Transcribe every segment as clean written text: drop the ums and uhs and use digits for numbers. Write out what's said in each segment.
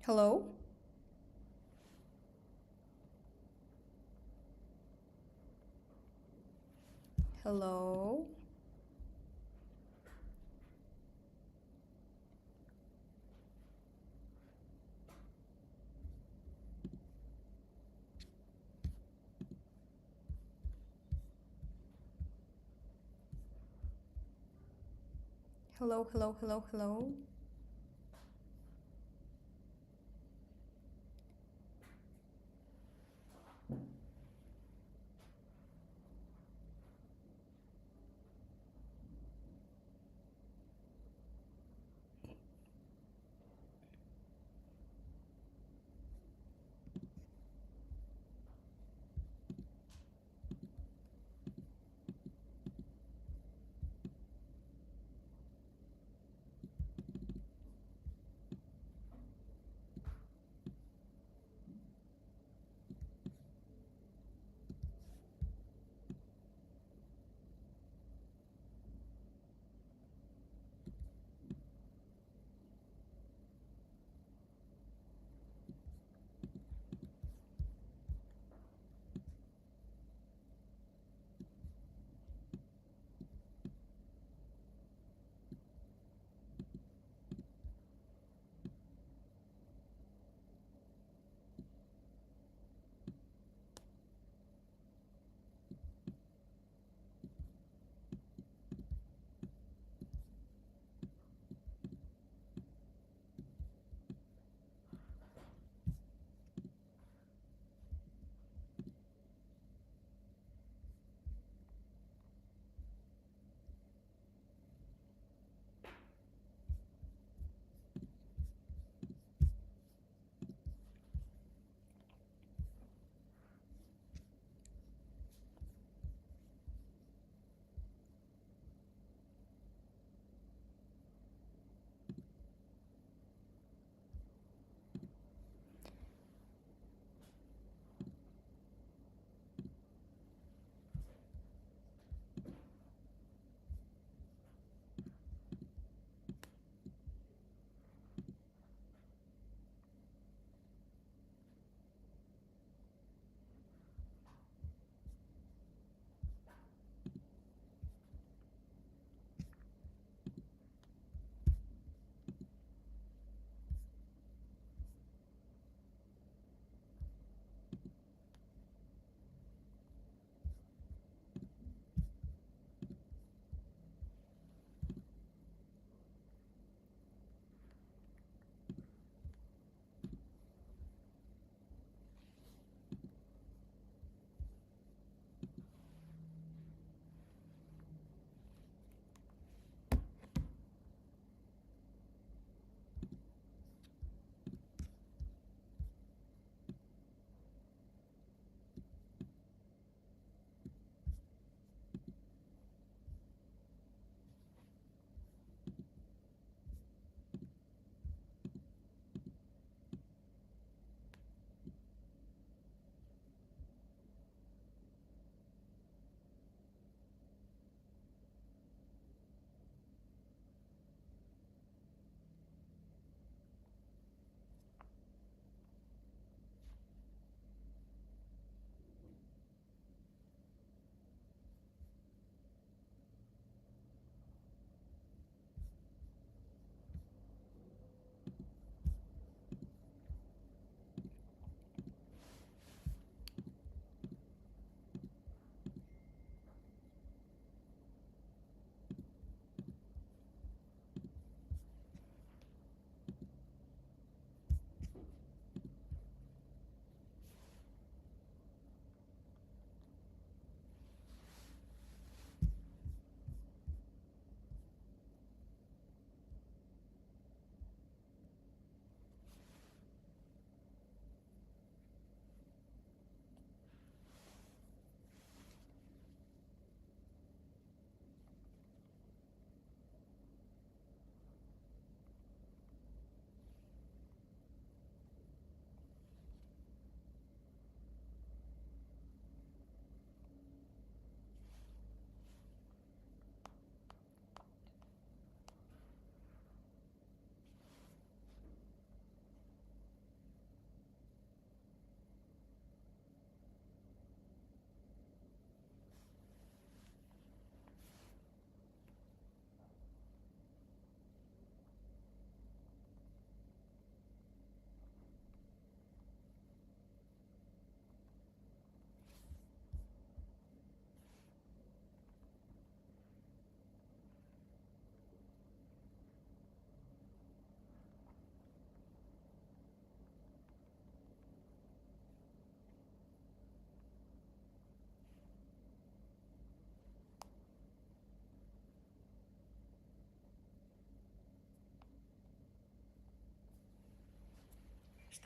Hello? Hello? Hello, hello, hello, hello.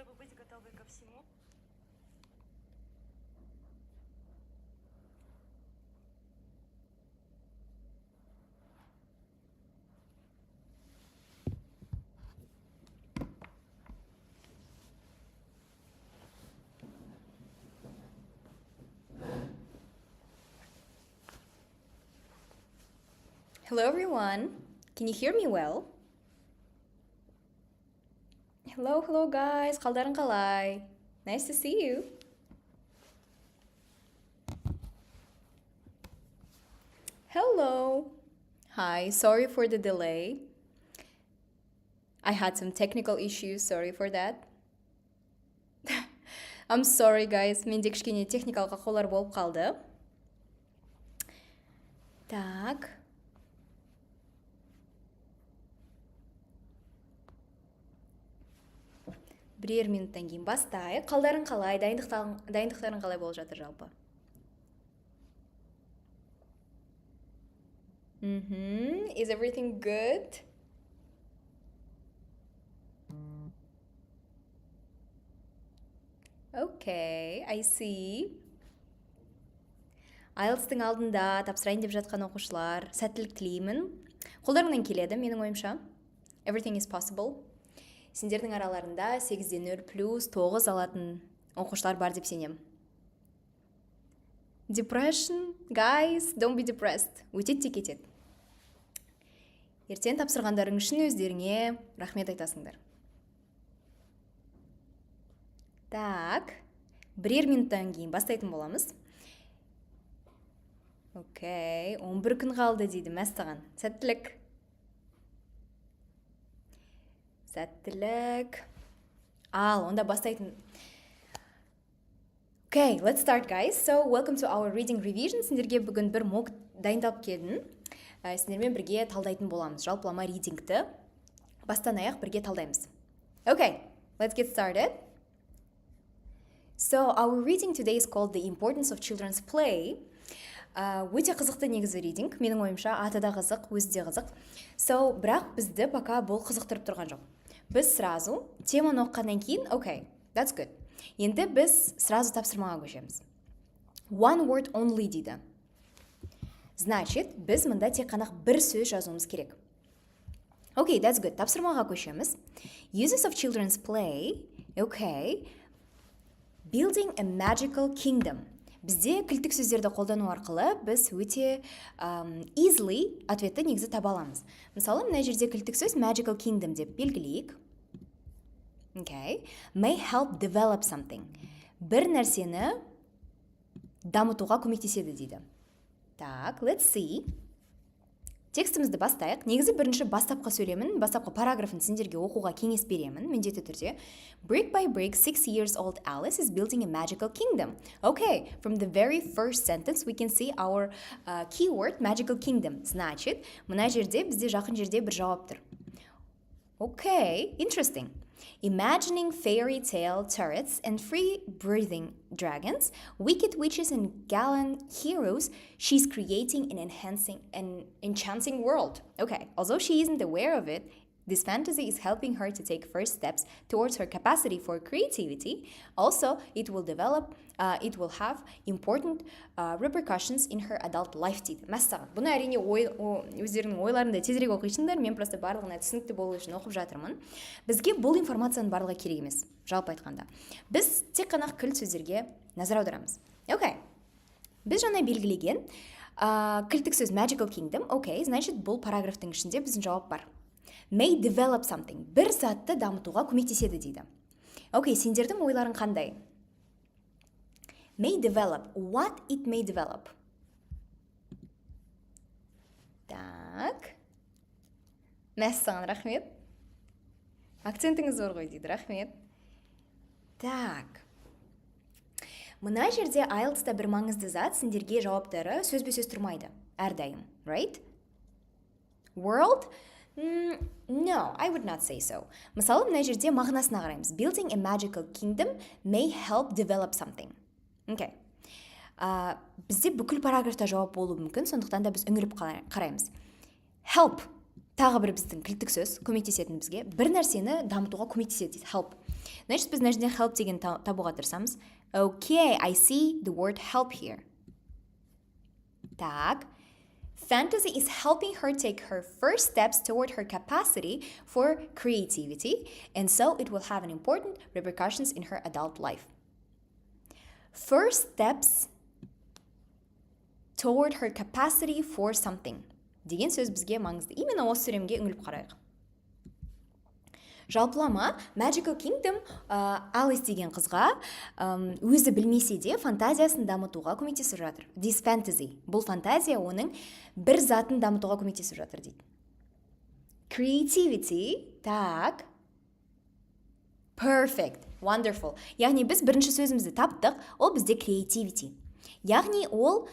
чтобы быть готовой ко всему. Hello everyone. Can you hear me well? Hello guys. Қалдарың қалай? Nice to see you. Hello. Hi, sorry for the delay. I had some technical issues, sorry for that. I'm sorry guys, менде кішкене техникалық ақаулар болып қалды. Так. Бірер минуттан кейін бастайық. Қалдарың қалай? Дайындықтарың қалай болып жатыр жалпы? Is everything good? Okay, I see. IELTS-тың алдында тапсырайын деп жатқан оқушылар, сәттілік тілеймін. Қолдарыңнан келеді, менің ойымша. Everything is possible. Сендердің араларында 8-ден 0 плюс 9 алатын оқушылар бар деп сенем. Depression, guys, don't be depressed. Өтеді те кетеді. Ертең тапсырғандарың үшін өздеріңе рахмет айтасыңдар. Так, бірер минуттан кейін бастайтын боламыз. Окей, 11 күн қалды дейді мәссаған. Сәттілік. Сәттілік. Ал, онда бастайтын. Okay, let's start guys. So, welcome to our reading revision. Сендерге бүгін бір мок дайындап келдім. Сендермен бірге талдайтын боламыз. Жалпылама ридингті бастан аяқ бірге талдаймыз. Okay, let's get started. So, our reading today is called The Importance of Children's Play. Өте қызықты негізі ридинг. Менің ойымша аты да қызық, өзі де қызық. So, бірақ бізді пока бұл қызықтырып тұрған жоқ. Біз сразу теманы оққаннан кейін, okay, that's good. Енді біз сразу тапсырмаға көшеміз. One word only дейді. Значит, біз мұнда тек қана бір сөз жазуымыз керек. Okay, that's good. Тапсырмаға көшеміз. Uses of children's play. Okay. Building a magical kingdom. Бізде кілттік сөздерді қолдану арқылы біз өте easily ответті негізі таба аламыз. Мысалы, мына жерде кілттік сөз magical kingdom деп белгілейік. Okay. May help develop something. Бір нәрсені дамытуға көмектеседі дейді. Так, let's see. Текстімізді бастайық. Негізі бірінші бастапқы сөйлемін, бастапқы параграфын сендерге оқуға кеңес беремін, міндетті түрде. Brick by brick, 6 years old Alice is building a magical kingdom. Okay, from the very first sentence we can see our keyword magical kingdom. Значит, мына жерде бізде жақын жерде бір жауап тұр. Okay, interesting. Imagining fairy tale turrets and free-breathing dragons, wicked witches and gallant heroes, she's creating an enchanting world. Okay, although she isn't aware of it, this fantasy is helping her to take first steps towards her capacity for creativity. Also, it will have important repercussions in her adult life дейді. Мәссаған, бұны әрине өздерінің ойларында тезірек оқисыңдар, мен просто барлығына түсінікті болу үшін оқып жатырмын. Бізге бұл информацияның барлығы керек емес, жалпы айтқанда. Біз тек қана кілт сөздерге назар аударамыз. Okay, біз жаңа белгілеген кілттік сөз magical kingdom. Okay, значит, бұл параграфтың ішінде біздің жауап бар. May develop something. Бір затты дамытуға көмектеседі дейді. Окей, сендердің ойларың қандай? May develop. What it may develop? Так. Мәссаған, рахмет. Акцентіңіз зор ғой дейді, рахмет. Так. Мына жерде IELTS-та бір маңызды зат, сендерге жауаптары сөзбе-сөз тұрмайды. Әрдайым, right? World? No, I would not say so. Мысалы, мына жерде мағынасына қараймыз. Building a magical kingdom may help develop something. Okay. Бізде бүкіл параграфта жауап болуы мүмкін, сондықтан да біз үңіліп қараймыз. Help. тағы бір біздің кілттік сөз көмектесетін бізге бір нәрсені дамытуға көмектеседі дейді help. Значит, біз мына жерден help деген табуға тырысамыз. Okay, I see the word help here. Так. Fantasy is helping her take her first steps toward her capacity for creativity, and so it will have an important repercussions in her adult life. First steps toward her capacity for something. Деген сөз бізге маңызды. Именно осы сөйлемге үңіліп қарайық. Жалпылама Magical Kingdom Alice деген қызға өзі білмесе де фантазиясын дамытуға көмектесіп жатыр. This fantasy. Бұл фантазия оның бір затын дамытуға көмектесіп жатыр дейді. Creativity. Так. Perfect. Wonderful. Яғни біз бірінші сөзімізді таптық, ол бізде creativity. Яғни ол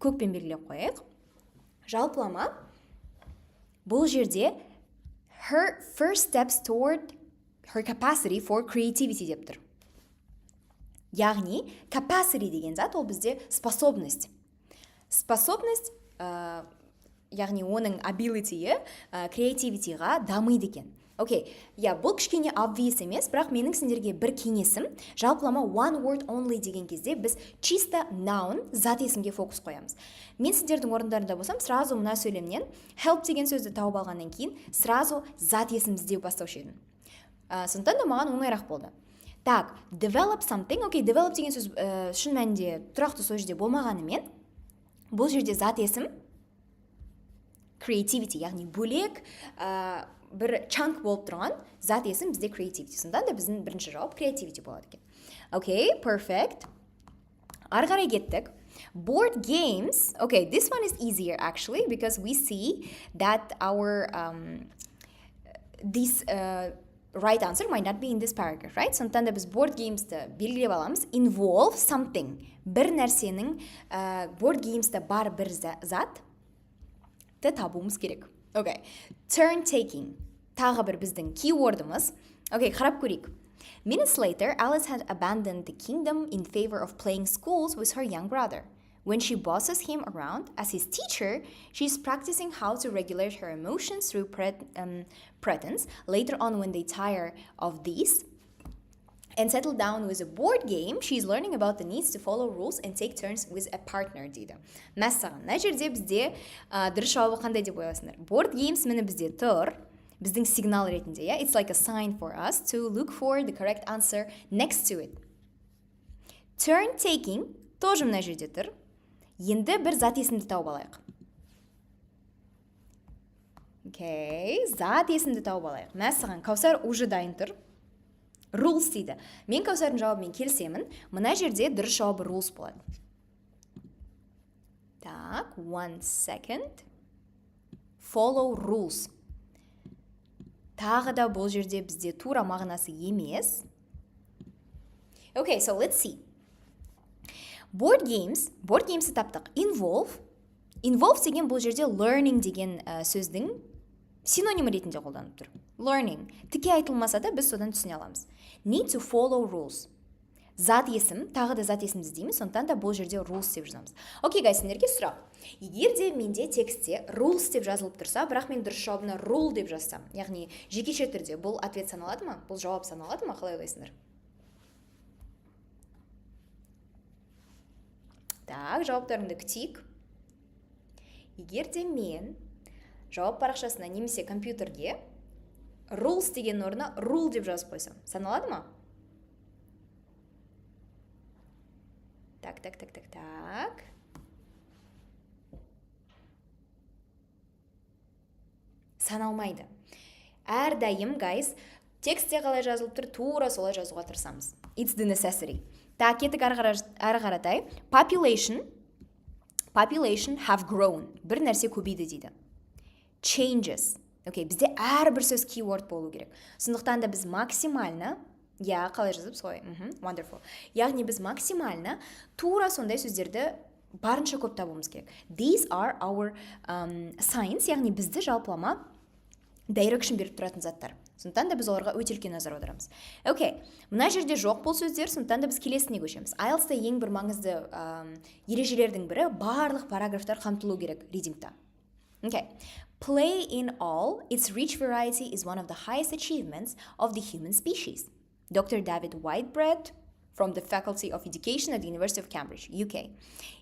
көкпен белгілеп қойық. Жалпылама бұл жерде her first steps toward her capacity for creativity деп тұр. Яғни capacity деген зат ол бізде способность. Способность, яғни оның ability-і creativity-ға дамиды екен. Окей, бұл кішкене obvious емес, бірақ менің сендерге бір кеңесім, жалпылама one word only деген кезде біз чисто noun, зат есімге фокус қоямыз. Мен сендердің орындарында болсам, сразу мына сөйлемнен help деген сөзді тауып алғаннан кейін, сразу зат есім іздеу бастаушы едім. Сондықтан да маған оңайырақ болды. Так, develop something, окей, develop деген сөз шын мәнінде тұрақты сол жерде болмағанымен, бұл жерде зат есім creativity, яғни бөлек бір chunk болып тұрған зат есім бізде creativity. Сондықтан да біздің бірінші жауап creativity болады екен. Okay, perfect. Ары қарай кеттік. Board games. Okay, this one is easier actually because we see that our this right answer might not be in this paragraph, right? Сондықтан да біз board games'ті белгілеп аламыз. Involve something. Бір нәрсенің board games'ті бар бір зат табуымыз керек. Okay, turn taking. Тағы бір біздің keywordымыз. Okay, қарап көрейік. Minutes later, Alice had abandoned the kingdom in favor of playing schools with her young brother. When she bosses him around as his teacher, she's practicing how to regulate her emotions through pretense. Later on, when they tire of these and settle down with a board game, she's learning about the needs to follow rules and take turns with a partner дейді. Мәссаған, мына жерде бізде дұрыс жауабы қандай деп ойлайсыңдар? Board games міне бізде тұр, біздің сигнал ретінде, yeah? It's like a sign for us to look for the correct answer next to it. Turn taking тоже мына жерде тұр. Енді бір зат есімді тауып алайық. Okay, зат есімді тауып алайық. Мәссаған, Каусар уже дайын тұр. Rules дейді. Мен Каусардың жауабымен келсемін, мына жерде дұрыс жауабы rules болады. Так, one second. Follow rules. Тағы да бұл жерде бізде тура мағынасы емес. Okay, so let's see. Board games'і таптық. Involve деген бұл жерде learning деген сөздің синоним ретінде қолданып тұр. Learning. Тіке айтылмаса да біз содан түсіне аламыз. Need to follow rules. Зат есім, тағы да зат есімді дейміз, сондықтан да бұл жерде rules деп жазамыз. Окей, guys, сендерге сұрақ. Егер де менде текстте rules деп жазылып тұрса, бірақ мен дұрыс жауабына rule деп жазсам, яғни жекеше түрде бұл ответ саналады ма? Бұл жауап саналады ма? Қалай ойлайсыңдар? Так, жауаптарыңды күтейік. Егер де мен жауап парақшасына немесе компьютерге rules деген орнына rule деп жазып қойсам, саналады ма? Так. Саналмайды. Әрдайым, guys, текстте қалай жазылып тұр, тура солай жазуға тырысамыз. It's the necessity. Так, кеттік ары қаратай. Population have grown. Бір нәрсе көбейді дейді. Changes. Окей, бізде әрбір сөз keyword болу керек. Сондықтан да біз максимально, қалай жазып солай. Wonderful. Яғни біз максимально тура сондай сөздерді барынша көп табуымыз керек. These are our signs, яғни бізді жалпылама direction беріп тұратын заттар. Сондықтан да біз оларға өте үлкен назар аударамыз. Окей, мына жерде жоқ бұл сөздер, сондықтан да біз келесіне көшеміз. IELTS-та ең бір маңызды ережелердің бірі барлық параграфтар қамтылу керек ридингта. Okay. Play in all its rich variety is one of the highest achievements of the human species. Dr. David Whitebread from the Faculty of Education at the University of Cambridge, UK.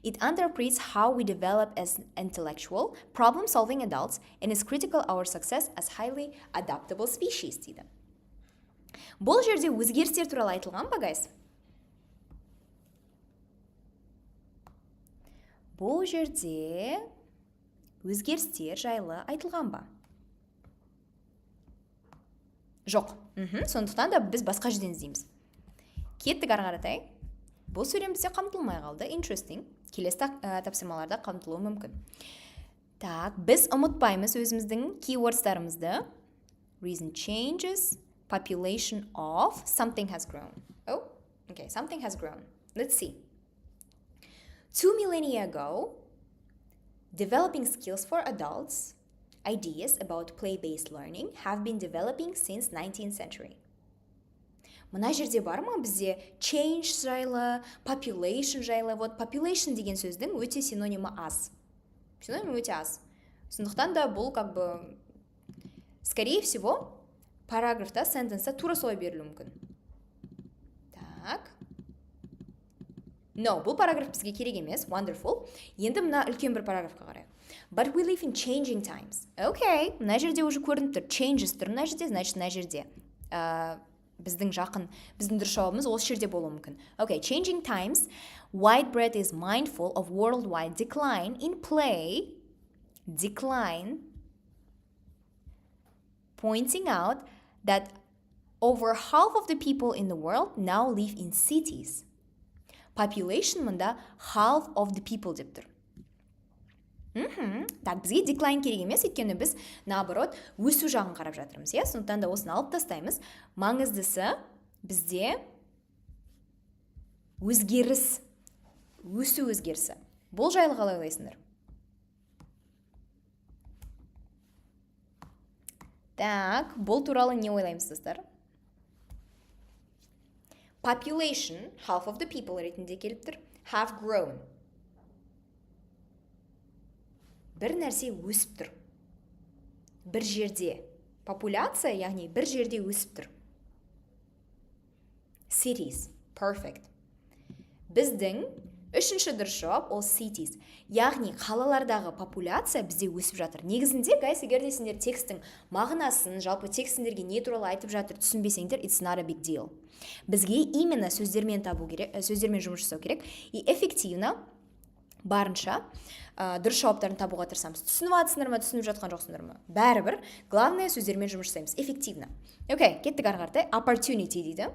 It interprets how we develop as intellectual, problem-solving adults and is critical our success as highly adaptable species дейді. Бұл жерде өзгерістер туралы айтылған ба, guys? Бұл жерде өзгерістер жайлы айтылған ба? Жоқ. Сондықтан да біз басқа жерден іздейміз. Кеттік ары қаратай. Бұл сөйлем бізде қамтылмай қалды. Interesting. Келесі тапсырмаларда қамтылуы мүмкін. Так, біз ұмытпаймыз өзіміздің keywords-тарымызды. Reason changes, population of, something has grown. Oh, okay, something has grown. Let's see. 2 millennia ago, developing skills for adults, ideas about play-based learning have been developing since 19th century. Мына жерде бар ма бізде change жайлы, population жайлы? Вот population деген сөздің өте синонимі аз. Синоним өте аз. Сондықтан да бұл как бы, скорее всего, параграфта, сентенста тура солай берілуі мүмкін. Так. No, бұл параграф бізге керек емес. Wonderful. Енді мына үлкен бір параграфқа қарайық. But we live in changing times. Okay, мына жерде уже көрініп тұр. Changes тұр мына жерде, значит мына жерде. Біздің дұрыс жауабымыз осы жерде болуы мүмкін. Okay, changing times. Whitebread is mindful of worldwide decline in play. Decline. Pointing out that over half of the people in the world now live in cities. Population мында half of the people деп тұр. Так, бізге decline керек емес, өйткені біз наоборот өсу жағын қарап жатырмыз, иә? Сондықтан да осыны алып тастаймыз. Маңыздысы бізде өзгеріс, өсу өзгерісі. Бұл жайлы қалай ойлайсыңдар? Так, бұл туралы не ойлаймыз, достар? Population, half of the people ретінде келіп тұр, have grown. Бір нәрсе өсіп тұр. Бір жерде. Популяция, яғни бір жерде өсіп тұр. Cities. Perfect. Біздің үшінші дұрыс жауап ол cities. Яғни қалалардағы популяция бізде өсіп жатыр. Негізінде, guys, егер де сендер текстің мағынасын, жалпы текст сендерге не туралы айтып жатыр түсінбесеңдер, it's not a big deal. Бізге именно сөздермен жұмыс жасау керек. И эффективно барынша дұрыс жауаптарын табуға тырысамыз. Түсініп жатсыңдар ма, түсініп жатқан жоқсыңдар ма? Бәрібір, главное сөздермен жұмыс жасаймыз. Эффективно. Окей, кеттік ары қаратай. Opportunity дейді.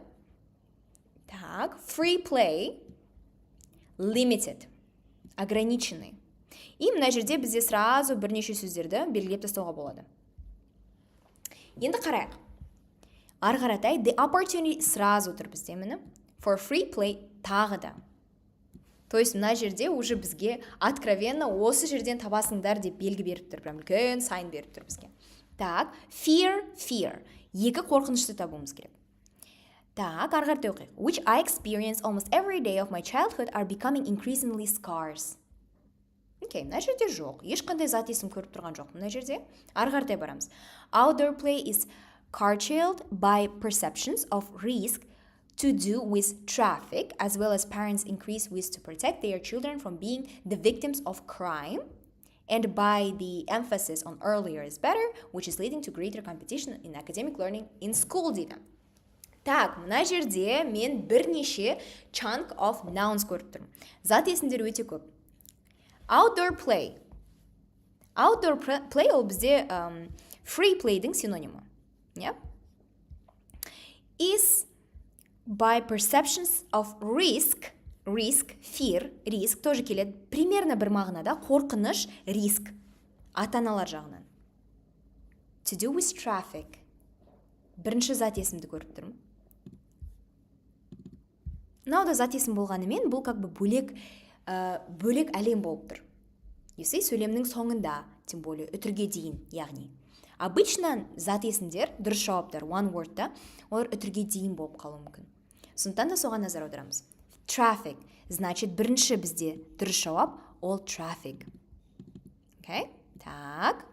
Так, free play, limited, ограниченный. И мына жерде бізде сразу бірнеше сөздерді белгілеп тастауға болады. Енді қарайық. Ары қаратай, the opportunity сразу тұр бізде міне. For free play тағы да. То есть мына жерде уже бізге откровенно осы жерден табасыңдар деп белгі беріп тұр. Прям үлкен сайн беріп тұр бізге. Так, fear. Екі қорқынышты табуымыз керек. Так, ары қаратай оқиық. Which I experience almost every day of my childhood are becoming increasingly scarce. Окей, мына жерде жоқ. Ешқандай зат есім көріп тұрған жоқ. Мына жерде ары қаратай барамыз. Outdoor play is curtailed by perceptions of risk to do with traffic, as well as parents' increased wish to protect their children from being the victims of crime, and by the emphasis on earlier is better, which is leading to greater competition in academic learning in school дейді. Так, мына жерде мен бірнеше chunk of nouns көріп тұрмын. Зат есімдер өте көп. Outdoor play. Outdoor play ол бізде free playдің синонимі. Yeah? Is by perceptions of risk, fear, risk тоже келеді. Примерно бір мағынада қорқыныш, риск. Ата-аналар жағынан. To do with traffic. Бірінші зат есімді көріп тұрмын. Мынау зат есім болғанымен, бұл как бы бөлек әлем болып тұр. Есе сөйлемнің соңында, тем более үтірге дейін, яғни. Обычно зат есімдер, дұрыс жауаптар, one word-та, олар үтірге дейін болып қалуы мүмкін. Сондықтан да соған назар аударамыз. Traffic, значит, бірінші бізде дұрыс жауап, ол traffic. Okay? Так.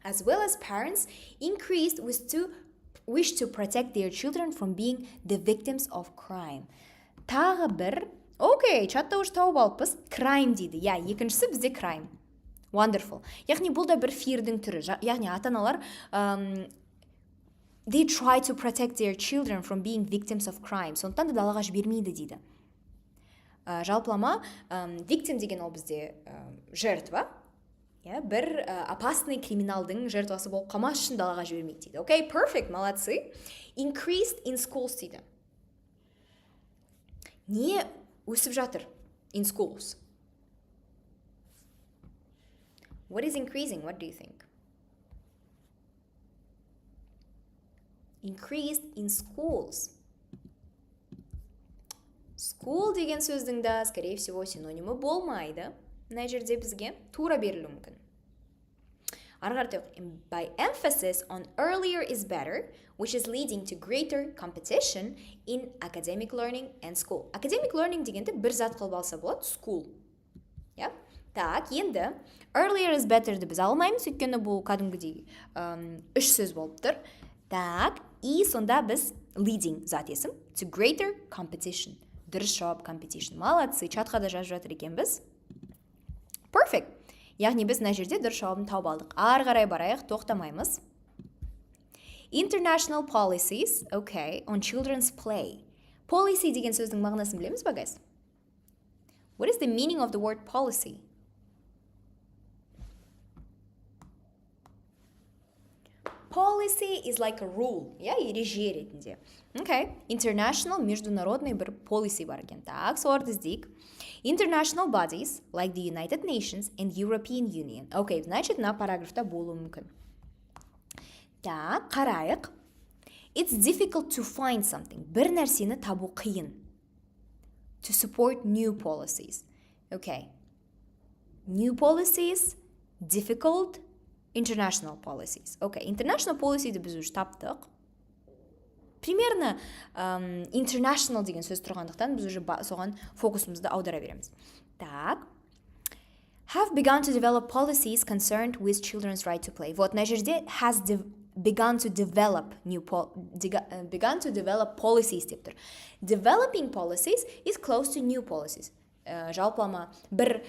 as well as parents increased wish to protect their children from being the victims of crime. Тағы бір, окей, чатта уже тауып алыппыз, crime дейді. Я, екіншісі бізде crime. Wonderful. Яғни бұл да бір fear'дің түрі. Яғни ата-аналар they try to protect their children from being victims of crime. Сондықтан да далаға жібермейді дейді. Жалпылама, victim деген ол бізде жертва. Бір опасный криминалдың жертвасы болып қалмас үшін далаға жібермейді дейді. Окей, perfect, молодцы. Increased in schools дейді. Не өсіп жатыр in schools? What is increasing? What do you think? Increased in schools. School деген сөздің да, скорее всего, синонимі болмайды. Мына жерде бізге тура берілуі мүмкін. Ары қарай by emphasis on earlier is better, which is leading to greater competition in academic learning and school. Academic learning дегенді бір зат қылып алса болады, school. Так, енді earlier is better'ді біз алмаймыз, өйткені бұл кәдімгідей үш сөз болып тұр. Так, и сонда біз leading зат есім to greater competition. Дұрыс жауап competition. Молодцы, чатқа да жазып жатыр екенбіз. Perfect. Яғни біз мына жерде дұрыс жауабын тауып алдық. Ары қарай барайық, тоқтамаймыз. International policies, okay, on children's play. Policy деген сөздің мағынасын білеміз ба, guys? What is the meaning of the word policy? Policy is like a rule, ереже ретінде. Okay, international, международный бір policy бар екен. Так, соларды іздейік. International bodies, like the United Nations and European Union. Okay, значит, на параграфта болуы мүмкін. Так, қарайық. It's difficult to find something. Бір нәрсені табу қиын. To support new policies. Okay. New policies, difficult, international policies. Okay, international policy'ді біз уже таптық. Примерно international деген сөз тұрғандықтан біз уже соған фокусымызды аудара береміз. Так. Have begun to develop policies concerned with children's right to play. Вот, на жерде has begun to develop policies деп тұр. Developing policies is close to new policies. Жалпылама бір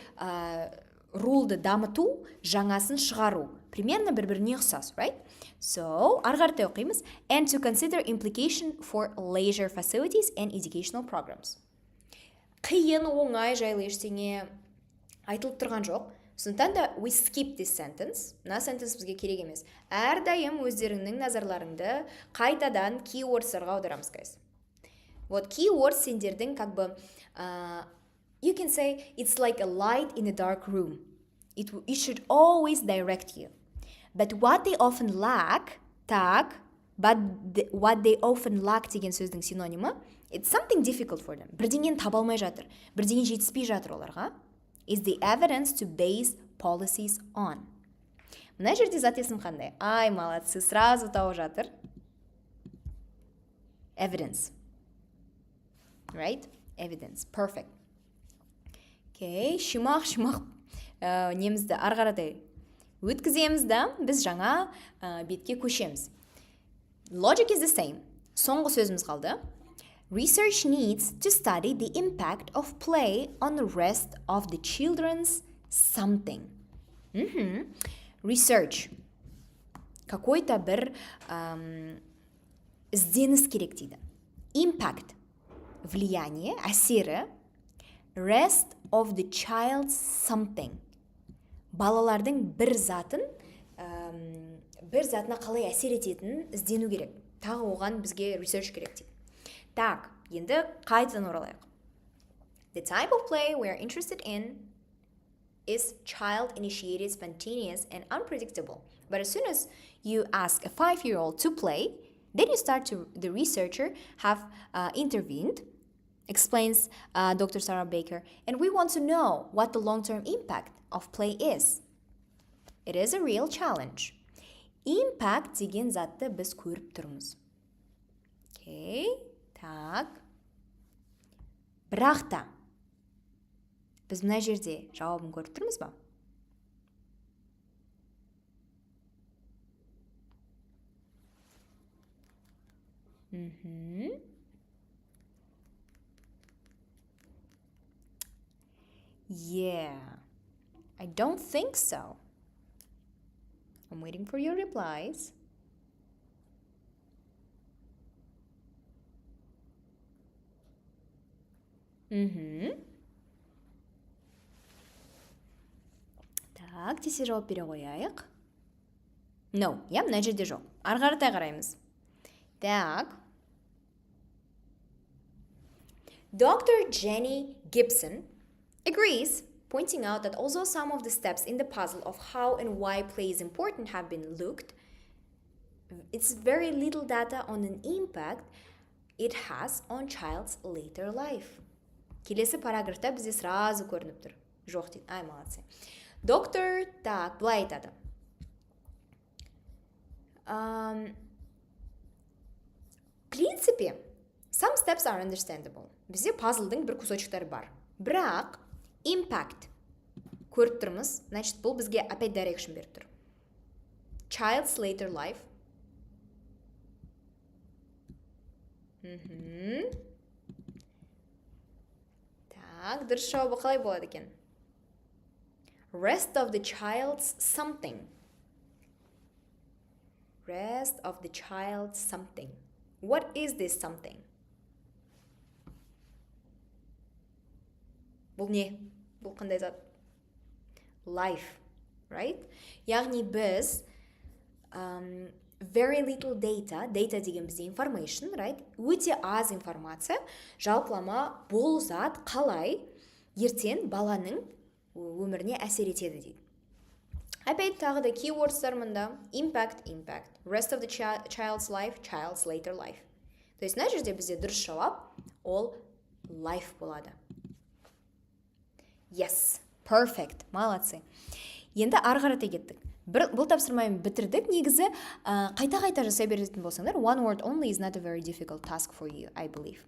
рулды дамыту, жаңасын шығару. Примерно бір-біріне ұқсас, right? So, ары қарай оқимыз. And to consider implication for leisure facilities and educational programs. Қиын, оңай, жайлы ештеңе айтылып тұрған жоқ. Сондықтан да we skip this sentence. Мына sentence бізге керек емес. Әрдайым өздеріңнің назарларыңды қайтадан keywords-арға аударамыз, guys. Вот keywords сендердің как бы you can say it's like a light in a dark room. It should always direct you. But what they often lack, what they often lack деген сөздің синонимі, it's something difficult for them. Бірдеңені таба алмай жатыр, бірдеңе жетіспей жатыр оларға. Is the evidence to base policies on. Мына жерде зат есім қандай? Ай, молодцы, сразу тауып жатыр. Evidence. Right? Evidence. Perfect. Okay, шымақ немізді ары қаратай өткіземіз да, біз жаңа бетке көшеміз. Logic is the same. Соңғы сөзіміз қалды. Research needs to study the impact of play on the rest of the children's something. Research. Какой-то бір ізденіс керек дейді. Impact. Влияние, әсері. Rest of the child's something. Балалардың бір затына қалай әсер ететінін іздену керек. Тағы оған бізге research керек дейді. Так, енді қайтадан оралайық. The type of play we are interested in is child-initiated, spontaneous, and unpredictable. But as soon as you ask a 5-year-old to play, then the researcher have intervened, explains Dr. Sarah Baker, and we want to know what the long-term impact of play is. It is a real challenge. Impact деген затты біз көріп тұрмыз. Okay, так. Бірақ та, біз мына жерде жауабын көріп тұрмыз ба? Yeah, I don't think so. I'm waiting for your replies. Так, тез жауап бере қояйық. No, иә, мына жерде жоқ. Ары қаратай қараймыз. Так. Dr. Jenny Gibson agrees, pointing out that although some of the steps in the puzzle of how and why play is important have been looked, it's very little data on an impact it has on child's later life. Келесі параграфта бізде сразу көрініп тұр. Жоқ дейді. Ай, молодцы. Доктор, так, былай айтады. В принципе, some steps are understandable. Бізде пазлдың бір кусочектары бар. Бірақ, impact көріп тұрмыз, значит, бұл бізге опять direction беріп тұр. Child's later life. Так, дұрыс жауабы қалай болады екен? Rest of the child's something. Rest of the child's something. What is this something? Бұл не? Бұл қандай зат? Life, right? Яғни біз very little data деген бізде information, right? Өте аз информация, жалпылама бұл зат қалай ертең баланың өміріне әсер етеді дейді. Опять тағы да keywordsдар мұнда. Impact. Rest of the child's life, child's later life. То есть, мына жерде бізде дұрыс жауап ол life болады. Yes, perfect, молодцы. Енді ары қаратай кеттік. Бұл тапсырманы бітірдік. Негізі қайта жасай беретін болсаңдар, one word only is not a very difficult task for you, I believe.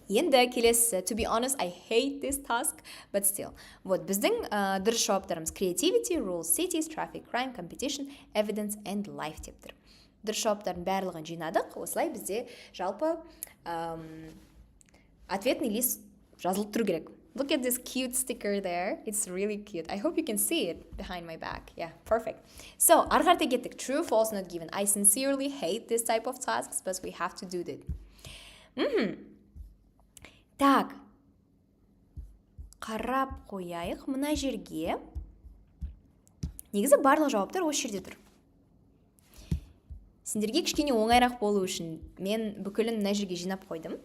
Енді келесі, to be honest, I hate this task, but still. Вот, біздің дұрыс жауаптарымыз creativity, rules, cities, traffic, crime, competition, evidence and life деп тұр. Дұрыс жауаптардың барлығын жинадық. Осылай бізде жалпы ответный лист жазылып тұру керек. Look at this cute sticker there. It's really cute. I hope you can see it behind my back. Yeah, perfect. So, ары қаратай кеттік. True, false, not given. I sincerely hate this type of tasks, but we have to do it. Так, қарап қояйық мына жерге. Негізі барлық жауаптар осы жерде тұр. Сендерге кішкене оңайрақ болу үшін мен бүкілін мына жерге жинап қойдым.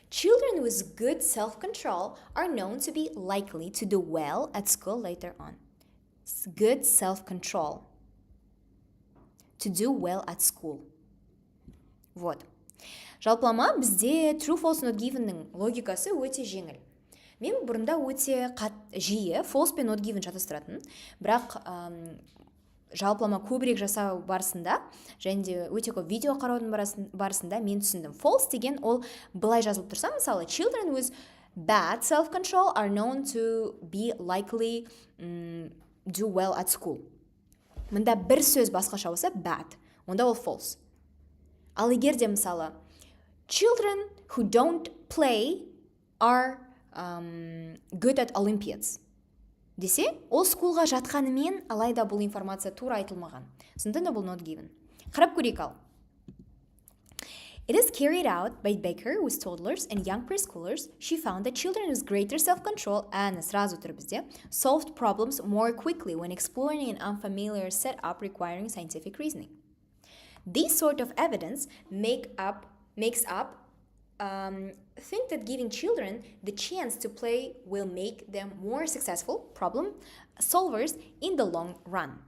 Children with good self-control are known to be likely to do well at school later on. Good self-control. To do well at school. Вот. Жалпылама бізде true, false, not given'ның логикасы өте жеңіл. Мен бұрында өте жиі false пен not given шатастыратын, бірақ жалпылама көбірек жасау барысында, және де өте көп видео қараудың барысында мен түсіндім. False деген ол былай жазылып тұрса, мысалы, children with bad self-control are known to be likely do well at school. Мұнда бір сөз басқаша болса bad, онда ол false. Ал егер де мысалы, children who don't play are good at Olympiads десе, ол скулға жатқанымен алайда бұл информация тура айтылмаған. Сондықтан бұл not given. Қарап көрейік ал. It is carried out by Baker with toddlers and young preschoolers. She found that children with greater self-control and sразу тұр бізде solved problems more quickly when exploring an unfamiliar setup requiring scientific reasoning. This sort of evidence makes up think that giving children the chance to play will make them more successful problem solvers in the long run.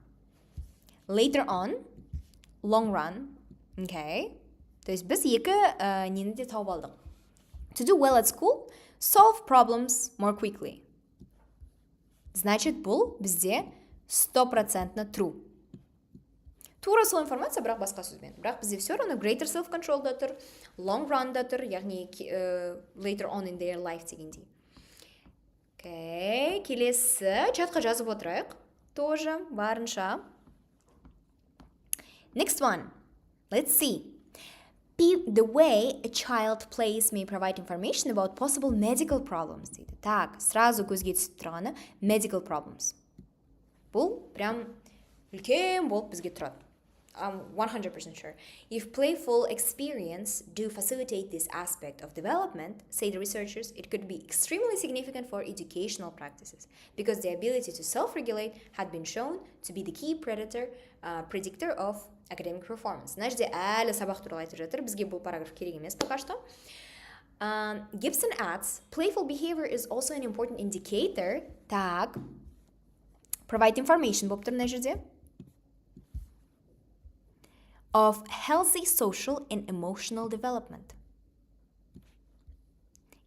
Later on, long run, okay? То есть біз екі нені де тауып алдық. To do well at school, solve problems more quickly. Значит, бұл бізде 100% true. Тура сол информация, бірақ басқа сөзбен. Бірақ бізде все равно greater self-control да тұр, long run да тұр, яғни later on in their life дегендей. Окей, келесі чатқа жазып отырайық. Тоже барынша. Next one. Let's see. The way a child plays may provide information about possible medical problems дейді. Так, сразу көзге түсіп тұрғаны medical problems. Бұл прям үлкен болып бізге тұрады. I'm 100% sure. If playful experience do facilitate this aspect of development, say the researchers, it could be extremely significant for educational practices because the ability to self-regulate had been shown to be the key predictor of academic performance. Мына жерде әлі сабақ туралы айтып жатыр. Бізге бұл параграф керек емес пока что. Gibson adds, playful behavior is also an important indicator. Так, provide information болып тұр мына жерде. Of healthy social and emotional development.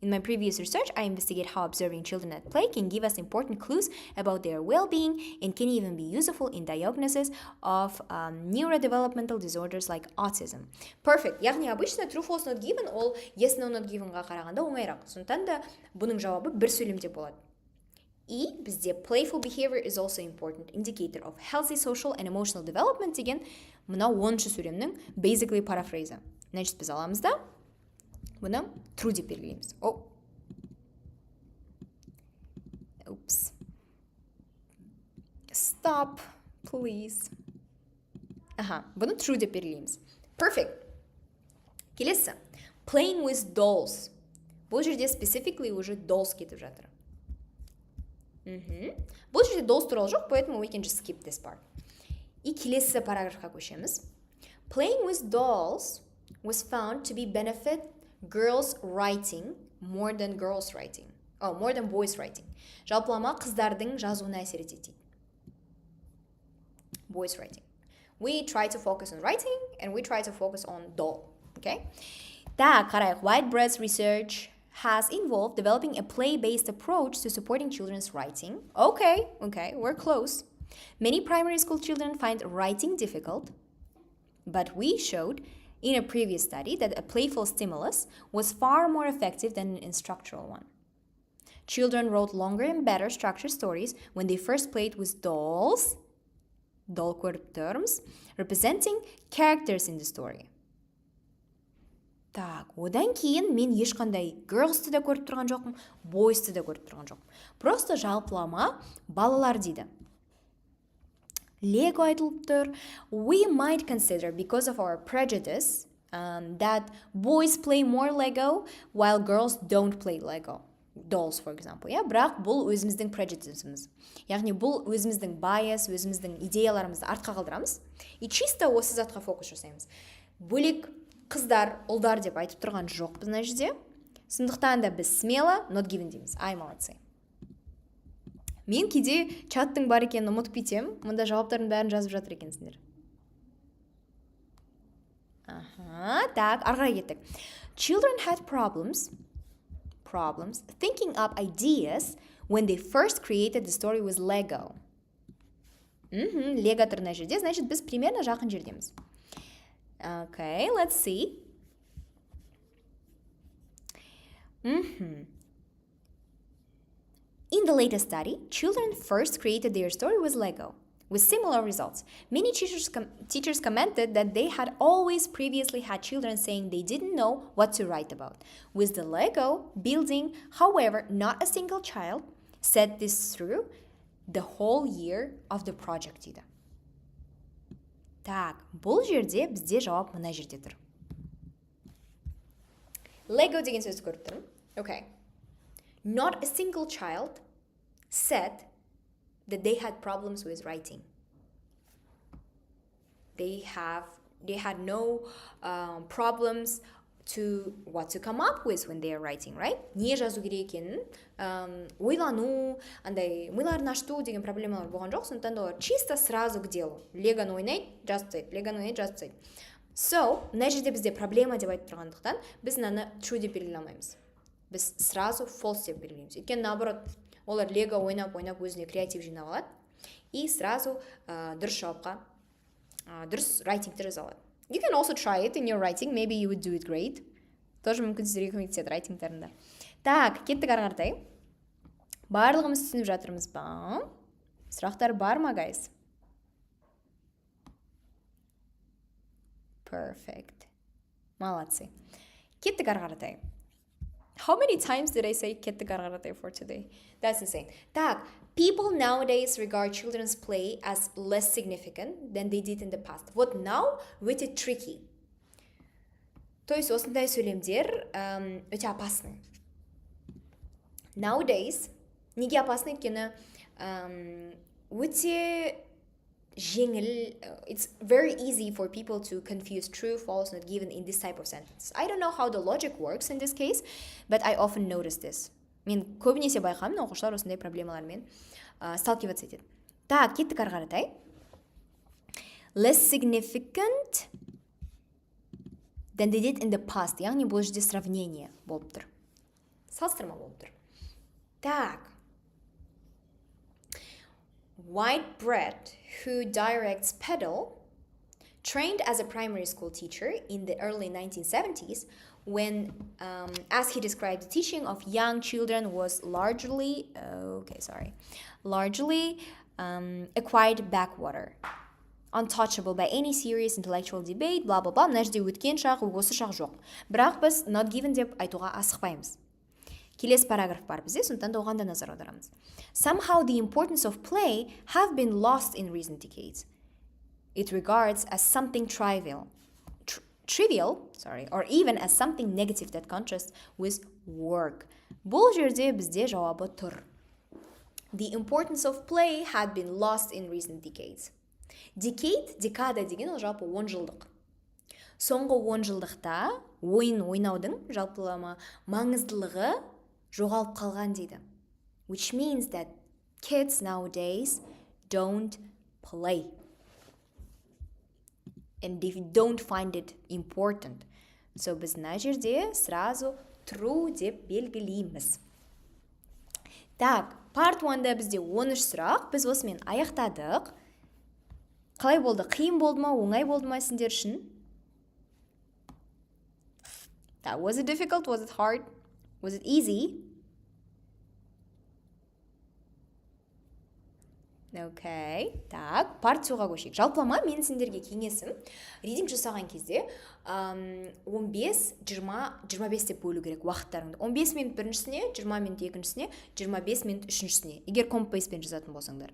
In my previous research, I investigate how observing children at play can give us important clues about their well-being and can even be useful in diagnosis of neurodevelopmental disorders like autism. Perfect. Яғни обычно true false not given ол yes no not givenға қарағанда оңайырақ. Сондықтан да бұның жауабы бір сөйлемде болады. И бізде playful behavior is also important indicator of healthy social and emotional development деген мынау 10-шы сөйлемнің basically парафрейзі. Значит, біз аламыз да бұны true деп белгілейміз. Oops. Stop, please. Бұны true деп белгілейміз. Perfect. Келесі. Playing with dolls. Бұл жерде specifically уже dolls кетіп жатыр. Бұл жерде dolls туралы жоқ, поэтому we can just skip this part. И келесі параграфқа көшеміз. Playing with dolls was found to be benefit girls writing more than boys writing. Жалпылама қыздардың жазуына әсер етеді. Boys writing. We try to focus on writing and we try to focus on doll. Okay? Так, қарайық. Whitebread's research has involved developing a play-based approach to supporting children's writing. Okay, we're close. Many primary school children find writing difficult, but we showed in a previous study that a playful stimulus was far more effective than an instructional one. Children wrote longer and better structured stories when they first played with dolls, doll көріп terms, representing characters in the story. Так, одан кейін мен ешқандай girls-ты да көріп тұрған жоқпын, boys-ты да көріп тұрған жоқпын. Просто жалпылама балалар дейді. Lego айтылып тұр. We might consider, because of our prejudice, that boys play more Lego while girls don't play Lego. Dolls, for example. Бірақ бұл өзіміздің prejudice'іміз. Яғни бұл өзіміздің bias, өзіміздің идеяларымызды артқа қалдырамыз. И чисто осы затқа фокус жасаймыз. Бөлек қыздар, ұлдар деп айтып тұрған жоқпыз мына жерде. Сондықтан да біз смело not given дейміз. Ай, молодцы. Мен кейде чаттың бар екенін ұмытып кетем, мұнда жауаптардың бәрін жазып жатыр екенсіңдер. Так, арғара кеттік. Children had problems thinking up ideas when they first created the story with Lego. Lego тұр мына жерде, значит, біз примерно жақын жердеміз. Okay, let's see. In the latest study, children first created their story with Lego, with similar results. Many teachers commented that they had always previously had children saying they didn't know what to write about. With the Lego building, however, not a single child said this through the whole year of the project. Так, бұл жерде бізде жауап мына жерде тұр. Lego деген сөзді көріп тұрмын. Okay. Not a single child said that they had problems with writing. They had no problems to what to come up with when they are writing, right? Не жазу керек екенін ойлану, андай миларын ашту деген проблемалар болған жоқ, сондықтан да чисто сразу к делу. Леганы ойнайды, жазып тастайды. So, мына жерде бізде проблема деп айтып тұрғандықтан, біз мынаны true деп белгілей алмаймыз. Біз сразу false деп белгілейміз. Өйткені наоборот, олар лего ойнап өзіне креатив жинап алады и сразу дұрыс жауапқа дұрыс writing-ті жаза алады. You can also try it in your writing. Maybe you would do it great. Тоже мүмкін сіздерге көмектеседі writing-тарында. Так, кеттік ары қаратай. Барлығымыз түсініп жатырмыз ба? Сұрақтар бар ма, guys? Perfect. Молодцы. Кеттік ары қаратай. How many times did I say кеттік ары қаратай for today? That's insane. Так, people nowadays regard children's play as less significant than they did in the past. Вот now өте tricky. То есть осындай сөйлемдер өте опасны. Nowadays, неге опасны өйткені өте жеңіл, it's very easy for people to confuse true, false, not given in this type of sentence. I don't know how the logic works in this case, but I often notice this. Мен көбінесе байқаймын, оқушылар осындай проблемалармен сталкиваться етеді. Так, кеттік ары қаратай. Less significant than they did in the past. Яғни бұл жерде сравнение болып тұр. Салыстырма болып тұр. Так. White bread who directs Pedal trained as a primary school teacher in the early 1970s when, as he described, the teaching of young children was largely acquired backwater, untouchable by any serious intellectual debate, blah blah blah. Мына жерде өткен шақ, осы шақ жоқ. Бірақ біз not given деп айтуға асықпаймыз. Келесі параграф бар бізде, сондықтан да оған да назар аударамыз. Somehow the importance of play have been lost in recent decades. It regards as something trivial, or even as something negative that contrasts with work. Бұл жерде бізде жауабы тұр. The importance of play had been lost in recent decades. Decade, декада деген ол жалпы 10 жылдық. Соңғы 10 жылдықта ойнаудың жалпылама маңыздылығы жоғалып қалған дейді. Which means that kids nowadays don't play. And they don't find it important. So біз мына жерде сразу true деп белгілейміз. Так, part 1-да бізде 13 сұрақ. Біз осымен аяқтадық. Қалай болды? Қиын болды ма, оңай болды ма сендер үшін? Was it difficult? Was it hard? Was it easy? Okay. Так, part 2-ға көшейік. Жалпылама мен сендерге кеңесім, ридинг жасаған кезде 15-20-25 деп бөлу керек уақыттарыңды. 15 минут біріншісіне, 20 минут екіншісіне, 25 минут үшіншісіне. Егер компейспен жазатын болсаңдар.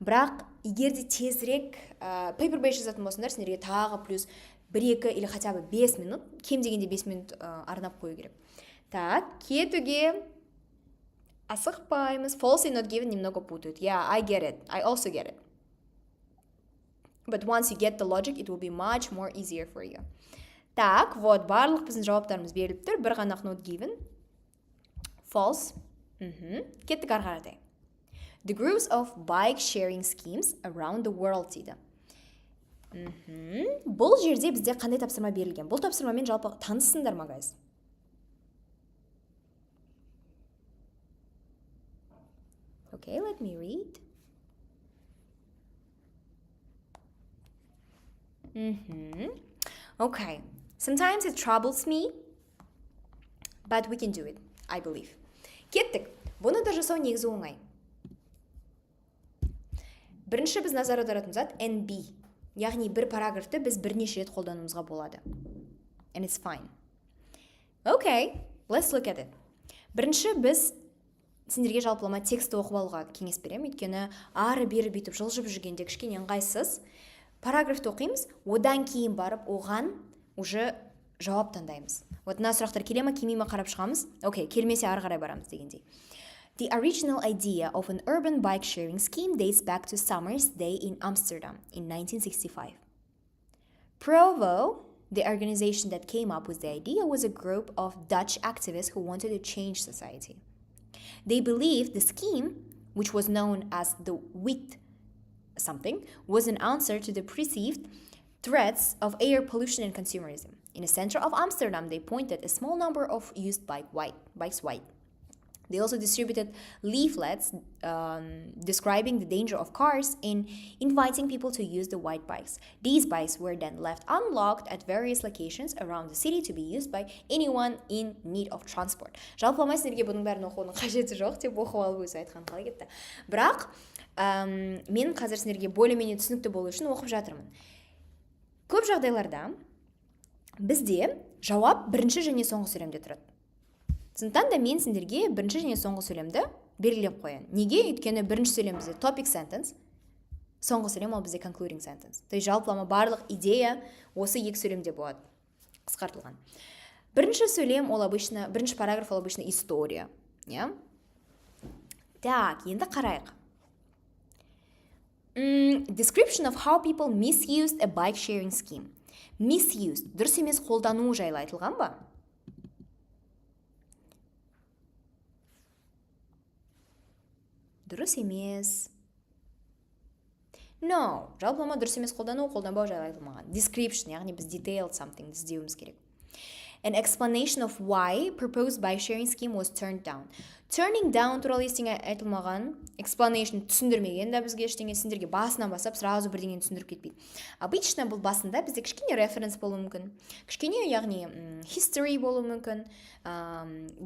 Бірақ егер де тезірек paper-based жазатын болсаңдар, сендерге тағы плюс 1-2 или хотя бы 5 минут, кем дегенде 5 минут арнап қою керек. Так, кетуге асықпаймыз. False and not given немного путают. Yeah, I get it. I also get it. But once you get the logic, it will be much more easier for you. Так, вот, барлық біздің жауаптарымыз беріліп тұр. Бір ғанақ not given. False. Кеттік ары қаратай. The groups of bike sharing schemes around the world дейді. Бұл жерде бізде қандай тапсырма берілген? Бұл тапсырмамен жалпы танысыңдар ма, guys? Okay, let me read. Okay, sometimes it troubles me, but we can do it, I believe. Кеттік. Бұны да жасау негізі оңай. Бірінші біз назар аударатын зат NB. Яғни бір параграфты біз бірнеше рет қолдануымызға болады. And it's fine. Okay, let's look at it. Бірінші біз сендерге жалпылама тексті оқып алуға кеңес беремін, өйткені ары-бері бүйтіп жылжып жүргенде кішкене ыңғайсыз. Параграфты оқимыз, одан кейін барып оған уже жауап таңдаймыз. Вот мына сұрақтар келе ме, келмей ме қарап шығамыз. Окей, келмесе ары қарай барамыз дегендей. The original idea of an urban bike sharing scheme dates back to Summer's Day in Amsterdam in 1965. Provo, the organization that came up with the idea, was a group of Dutch activists who wanted to change society. They believed the scheme, which was known as the WIT something, was an answer to the perceived threats of air pollution and consumerism. In the center of Amsterdam, they pointed a small number of used bikes white. They also distributed leaflets describing the danger of cars and inviting people to use the white bikes. These bikes were then left unlocked at various locations around the city to be used by anyone in need of transport. Жалпылама сендерге бұның бәрін оқудың қажеті жоқ деп оқып алып өзі айтқан қалай кетті. Бірақ мен қазір сендерге более-менее түсінікті болу үшін оқып жатырмын. Көп жағдайларда бізде жауап бірінші және соңғы сөйлемде тұрады. Сондықтан да мен сендерге бірінші және соңғы сөйлемді белгілеп қояйын. Неге? Өйткені бірінші сөйлем бізде topic sentence, соңғы сөйлем ол бізде concluding sentence. То есть жалпылама барлық идея осы екі сөйлемде болады, қысқартылған. Бірінші сөйлем ол обычно, бірінші параграф ол обычно история. Так, енді қарайық. Description of how people misused a bike sharing scheme. Misused, дұрыс емес қолдану жайлы айтылған ба? Дұрыс емес. No, жалпылама дұрыс емес қолдану, қолданбау жайлы айтылмаған. Description, яғни біз detailed something іздеуіміз керек. An explanation of why proposed bike sharing scheme was turned down. Turning down туралы ештеңе айтылмаған. Explanation түсіндірмеген да бізге ештеңе, сендерге басынан бастап сразу бірдеңені түсіндіріп кетпейді. Обычно бұл басында бізде кішкене reference болуы мүмкін. Кішкене, яғни history болуы мүмкін.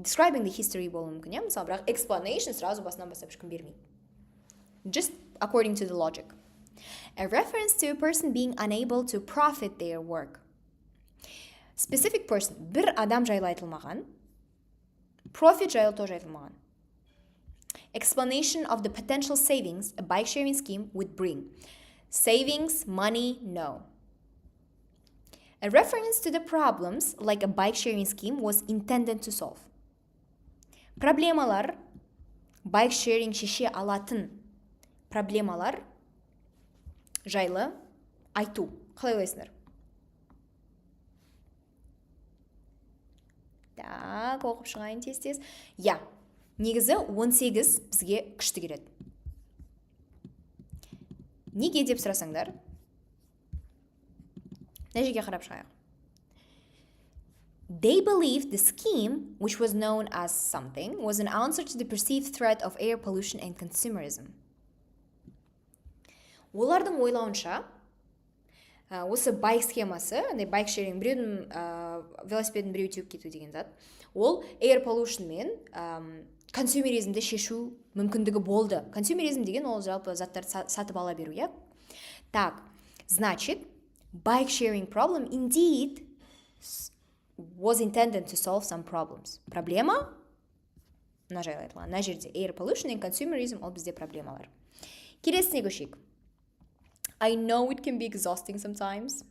Describing the history болуы мүмкін. Мысалы, бірақ explanation сразу басынан бастап ешкім бермейді. Just according to the logic. A reference to a person being unable to profit their work. Specific person, бір адам жайлы айтылмаған. Profit жайлы тоже айтылмаған. Explanation of the potential savings a bike sharing scheme would bring. Savings, money, no. A reference to the problems like a bike sharing scheme was intended to solve. Проблемалар, bike sharing шеше алатын проблемалар жайлы айту. Қалай ойлайсыңдар? Так, оқып шығайын тез-тез. Негізі 18 бізге күшті келеді. Неге деп сұрасаңдар? Нәжеге қарап шығайық. They believed the scheme, which was known as something, was an answer to the perceived threat of air pollution and consumerism. Олардың ойлауынша, осы байк схемасы, байк шеринг, біреудің велосипедін біреу теуіп кету деген зат, ол air pollution мен консюмеризмді шешу мүмкіндігі болды. Консюмеризм деген ол жалпы заттарды сатып ала беру, Так, значит, bike sharing problem indeed was intended to solve some problems. Проблема, мына жайлы айтылған, мына жерде air pollution and consumerism ол бізде проблемалар. Келесіне көшейік. I know it can be exhausting sometimes,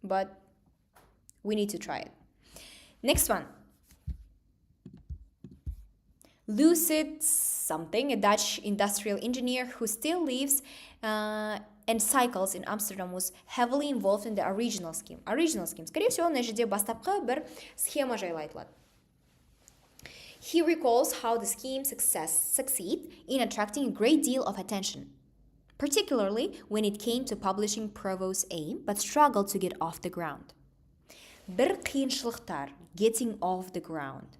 but we need to try it. Next one. Lucid something, a Dutch industrial engineer who still lives and cycles in Amsterdam, was heavily involved in the original scheme. Original scheme. Скорее всего, мына жерде бастапқы бір схема жайлы айтылады. He recalls how the scheme succeed in attracting a great deal of attention, particularly when it came to publishing Provost's aim, but struggled to get off the ground. Бір қиыншылықтар, getting off the ground.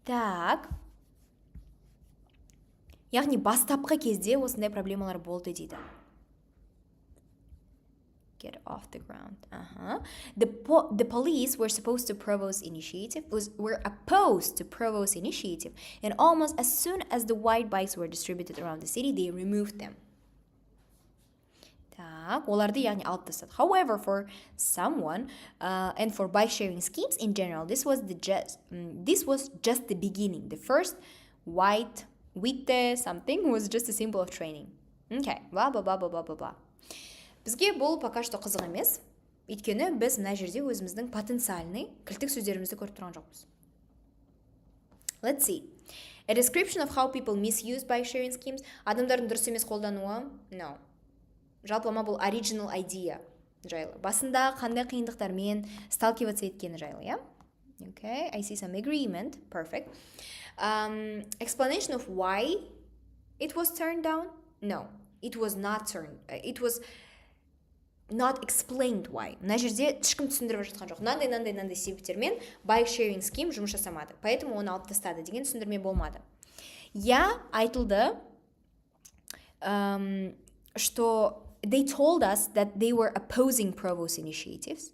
Так. Яғни бастапқы кезде осындай проблемалар болды дейді. Get off the ground. The police were opposed to Provost's initiative, and almost as soon as the white bikes were distributed around the city, they removed them. Так, оларды яғни алып тастады. However, for someone and for bike sharing schemes in general, this was just the beginning. The first white something was just a symbol of training. Okay, blah blah blah blah blah blah. Бізге бұл пока что қызық емес, өйткені біз мына жерде өзіміздің потенциальный кілттік сөздерімізді көріп тұрған жоқпыз. Let's see. A description of how people misuse bike sharing schemes. Адамдардың дұрыс емес қолдануы? No. Жалпылама бұл original idea жайлы. Басында қандай қиындықтармен сталкиваться еткені жайлы, Okay, I see some agreement. Perfect. Explanation of why it was turned down? No, it was not not explained why. Мына жерде ешкім түсіндіріп жатқан жоқ. Нандай себептермен bike sharing scheme жұмыс жасамады. Поэтому оны алып тастады деген түсіндірме болмады. Айтылды, что they told us that they were opposing Provost's initiatives.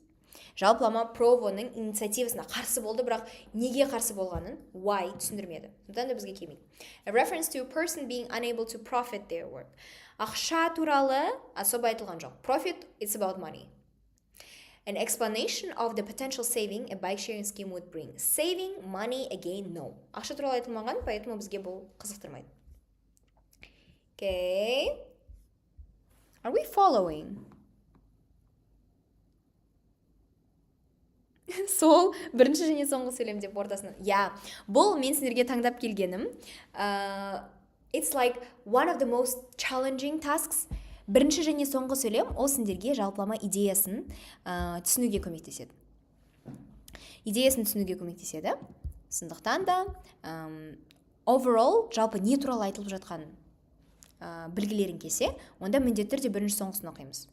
Жалпылама Провоның инициативасына қарсы болды, бірақ неге қарсы болғанын why түсіндірмеді. Сондықтан да бізге келмейді. A reference to a person being unable to profit their work. Ақша туралы особо айтылған жоқ. Profit, it's about money. An explanation of the potential saving a bike sharing scheme would bring. Saving money again, no. Ақша туралы айтылмаған, поэтому бізге бұл қызықтырмайды. Okay. Are we following? Сол бірінші және соңғы сөйлем деп ортасынан. Бұл мен сендерге таңдап келгенім. It's like one of the most challenging tasks. Бірінші және соңғы сөйлем ол сендерге жалпылама идеясын түсінуге көмектеседі. Сондықтан да overall жалпы не туралы айтылып жатқан білгілерің келсе, онда міндетті түрде бірінші соңғысын оқимыз.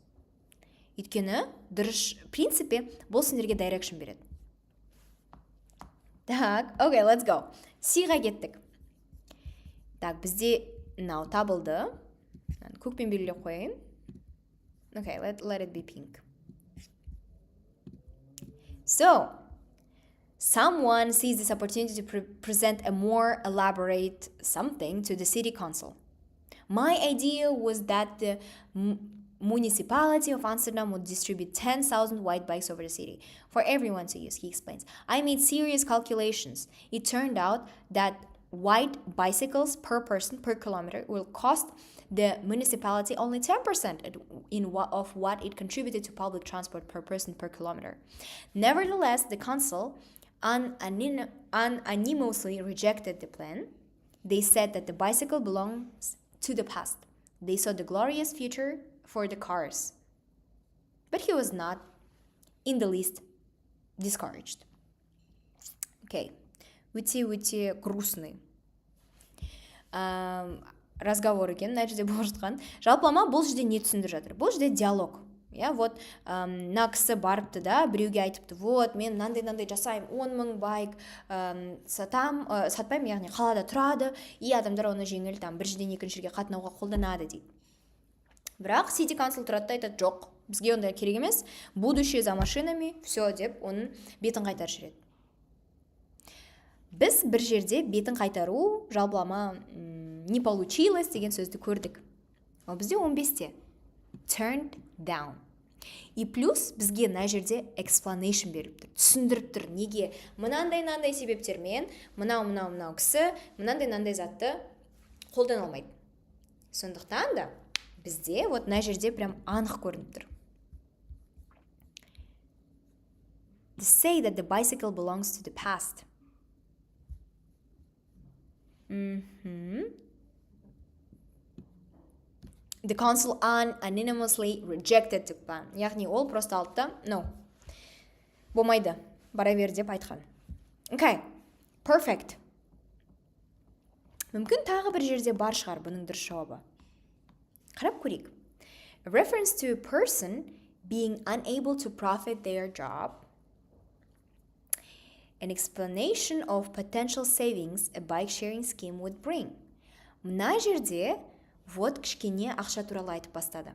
Өйткені дұрыс принципе бұл сендерге direction береді. Так, okay, let's go. Сиға кеттік. Так, бізде мынау табылды. Көкпен белгілеп қояйын. Okay, let it be pink. So, someone sees this opportunity to present a more elaborate something to the city council. My idea was that the municipality of Amsterdam would distribute 10,000 white bikes over the city for everyone to use, he explains. I made serious calculations. It turned out that white bicycles per person per kilometer will cost the municipality only 10% of what it contributed to public transport per person per kilometer. Nevertheless, the council unanimously rejected the plan. They said that the bicycle belongs to the past. They saw the glorious future for the cars. But he was not in the least discouraged. Okay. Өте грустный разговор екен, мына жерде болып жатқан. Жалпылама бұл жерде не түсіндіріп жатыр? Бұл жерде диалог. Вот мына кісі барыпты да, біреуге айтыпты, вот мен мынандай жасаймын, 10,000 байк сатпаймын, яғни қалада тұрады, и адамдар оны жеңіл бір жерден екінші жерге қатынауға қолданады дейді. Бірақ City Council тұрады да айтады, жоқ, бізге ондай керек емес, будущее за машинами, все деп, оның бетін қайтарып жібереді. Біз бір жерде бетін қайтару, жалпылама не получилось деген сөзді көрдік. Ал бізде 15-те. Turned down. И плюс бізге мына жерде explanation беріп тұр. Түсіндіріп тұр. Неге? Мынандай себептермен, мынау кісі, мынандай затты қолдана алмайды. Сондықтан да бізде вот мына жерде прям анық көрініп тұр. To say that the bicycle belongs to the past. The council unanimously rejected the plan. Яғни ол просто алды, no, болмайды, бара бер деп айтқан. Okay, perfect. Мүмкін тағы бір жерде бар шығар бұның дұрыс жауабы. Қарап көрейік. A reference to a person being unable to profit their job. An explanation of potential savings a bike sharing scheme would bring. Мына жерде вот кішкене ақша туралы айтып бастады.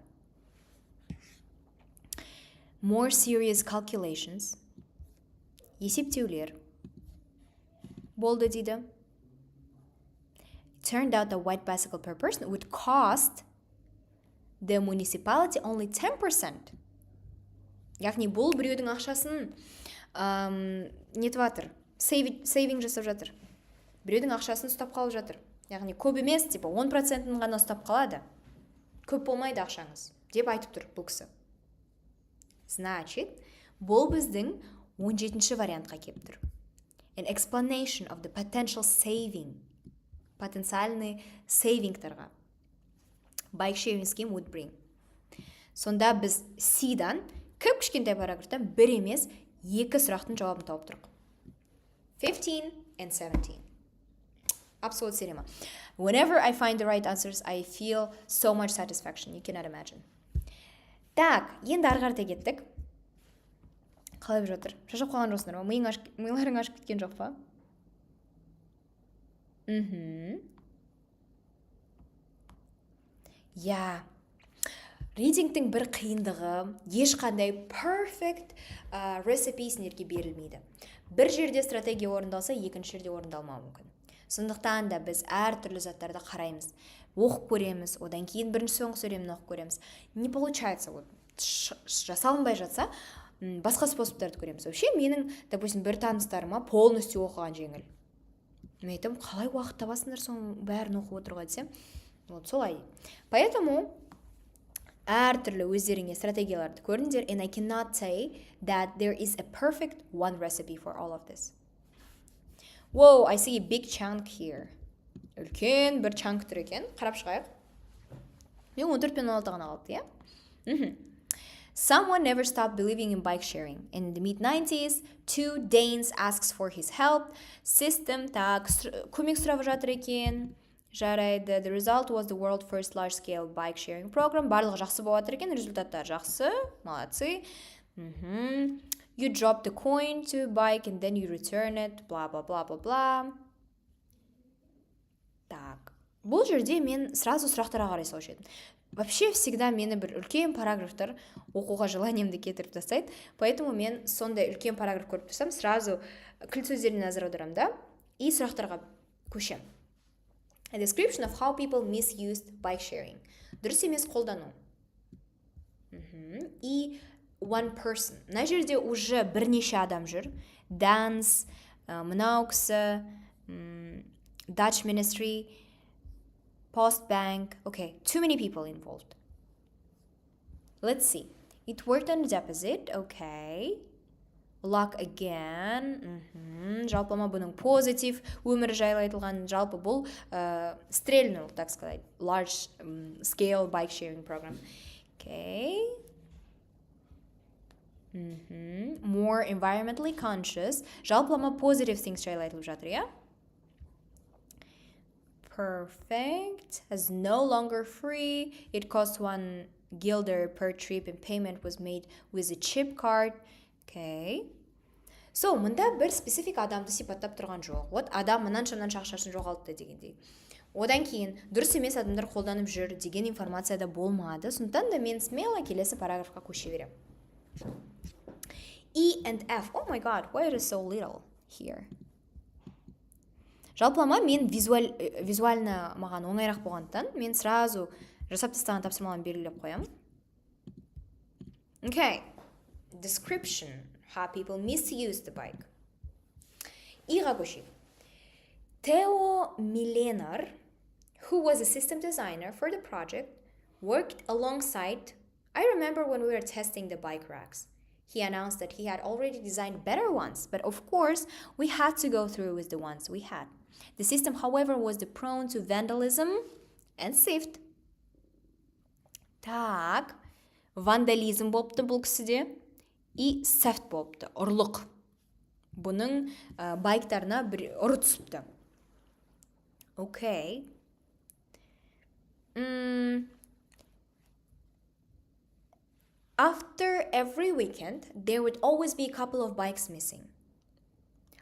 More serious calculations. Есептеулер. Болды дейді. It turned out the white bicycle per person would cost the municipality only 10%. Яғни бұл біреудің ақшасын нетіп жатыр, сейвинг жасап жатыр. Біреудің ақшасын ұстап қалып жатыр. Яғни көп емес, 10%-ын ғана ұстап қалады. Көп болмайды ақшаңыз, деп айтып тұр бұл кісі. Значит, бұл біздің 17-ші вариантқа келіп тұр. An explanation of the potential saving. Потенциальный сейвингтарға. Bike sharing scheme would bring. Сонда біз C-дан көп кішкентай параграфтан бір емес, екі сұрақтың жауабын тауып тұрық. 15 and 17. Absolute cinema. Whenever I find the right answers, I feel so much satisfaction. You cannot imagine. Так, енді ары қарата кеттік. Қалай болып жатыр? Шашып қалған жоқсыңдар ма? Миыңларың ашып кеткен жоқ па? Я. Ридингтің бір қиындығы, ешқандай perfect recipe сендерге берілмейді. Бір жерде стратегия орындалса, екінші жерде орындалмауы мүмкін. Сондықтан да біз әр түрлі заттарды қараймыз, оқып көреміз, одан кейін бірінші соңғы сөйлемін оқып көреміз. Не получается, жасалынбай жатса, басқа способтарды көреміз. Вообще менің, допустим, бір таныстарыма полностью оқыған жеңіл. Мен айтамын, қалай уақыт табасыңдар соның бәрін оқып отыруға десем, вот солай. Поэтому әртүрлі өздеріңе стратегияларды көріңдер, and I cannot say that there is a perfect one recipe for all of this. Whoa, I see a big chunk here. Үлкен бір чанк тұр екен, қарап шығайық. Мен 14 пен 16 ғана қалыпты, иә? Someone never stopped believing in bike sharing. In the mid-90s, 2 Danes asks for his help. System так, көмек сұрап жатыр екен. Жарайды. The result was the world's first large-scale bike sharing program. Барлығы жақсы болып жатыр екен, результаттар жақсы, молодцы. You drop the coin to a bike and then you return it, blah, blah, blah, blah, blah. Так, бұл жерде мен сразу сұрақтарға қарай салушы едім. Вообще всегда мені бір үлкен параграфтар оқуға желаниемді кетіріп тастайды. Поэтому мен сондай үлкен параграф көріп тұрсам, сразу кілт сөздеріне назар аударамын да, и сұрақтарға көшем. A description of how people misused bike sharing. Дұрыс емес қолдану. И one person. Мына жерде уже бірнеше адам жүр. Dance, мынау кісі, Dutch Ministry, Post Bank. Okay, too many people involved. Let's see. It worked on the deposit. Okay. Luck again. Жалпыма бұның позитив өмір жайлы айтылған. Жалпы бұл стрельнул, так сказать, large scale bike sharing program. Okay. More environmentally conscious. Жалпылама positive things жайлы айтылып жатыр, иә? Perfect. Is no longer free. It costs 1 guilder per trip and payment was made with a chip card. Okay. So, мұнда бір специфик адамды сипаттап тұрған жоқ. Вот адам мынанша ақшасын жоғалтты дегендей. Одан кейін дұрыс емес адамдар қолданып жүр деген информацияда болмады. Сондықтан да мен смело келесі параграфқа көше берем. E and F. Oh my god, why is it so little here? Жалпылама мен визуально маған оңайрақ болғандықтан, мен сразу жасап тастаған тапсырмаларын белгілеп қоям. Okay. Description. How people misuse the bike. Иға көшейік. Theo Millener, who was a system designer for the project, worked alongside. I remember when we were testing the bike racks. He announced that he had already designed better ones, but of course, we had to go through with the ones we had. The system, however, was prone to vandalism and theft. Так, вандализм болыпты бұл кісіде, и сәфт болыпты, ұрлық. Бұның байктарына бір ұры түсіпті. Okay. After every weekend, there would always be a couple of bikes missing.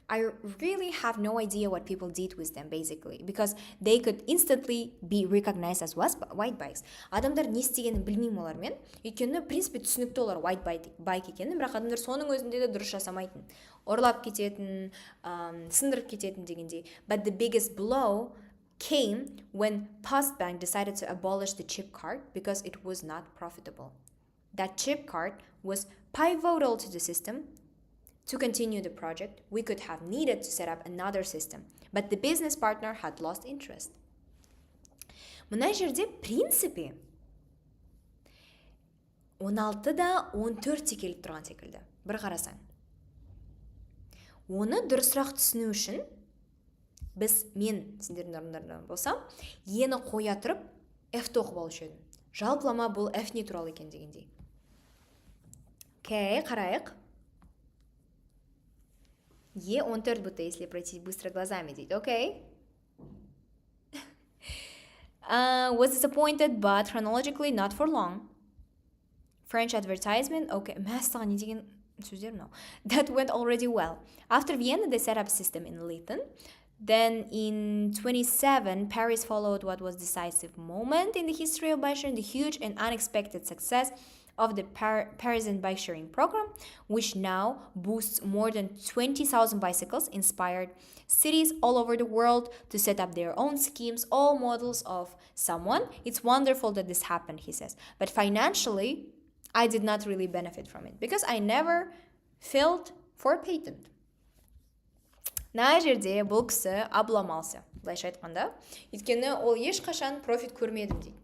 I really have no idea what people did with them, basically, because they could instantly be recognized as white bikes. Адамдар не істегенін білмеймін олармен, өйткені принципе түсінікті олар white bike екенін, бірақ адамдар соның өзінде де дұрыс жасамайтын. Ұрлап кететін, сындырып кететін дегендей. But the biggest blow came when Post Bank decided to abolish the chip card because it was not profitable. That chip card was pivotal to the system. To continue the project, we could have needed to set up another system, but the business partner had lost interest. Мына жерде принципе 16 да 14 те келіп тұрған секілді. Бір қарасаң. Оны дұрысырақ түсіну үшін мен сендердің орындарында болсам, ені қоя тұрып F-ті оқып алушы едім. Жалпылама бұл F не туралы екен дегендей. Окей, қарайық. Е14 будто, если пройти быстро глазами, okay. Was disappointed, but chronologically not for long. French advertisement, okay. No. That went already well. After Vienna, they set up a system in Litton. Then in 27, Paris followed what was a decisive moment in the history of bike sharing, the huge and unexpected success of the Parisian bike sharing program, which now boasts more than 20,000 bicycles, inspired cities all over the world to set up their own schemes, all models of someone. It's wonderful that this happened, he says. But financially, I did not really benefit from it because I never filed for patent. Мына жерде бұл кісі обламался, былайша айтқанда, өйткені ол ешқашан профит көрмедім дейді.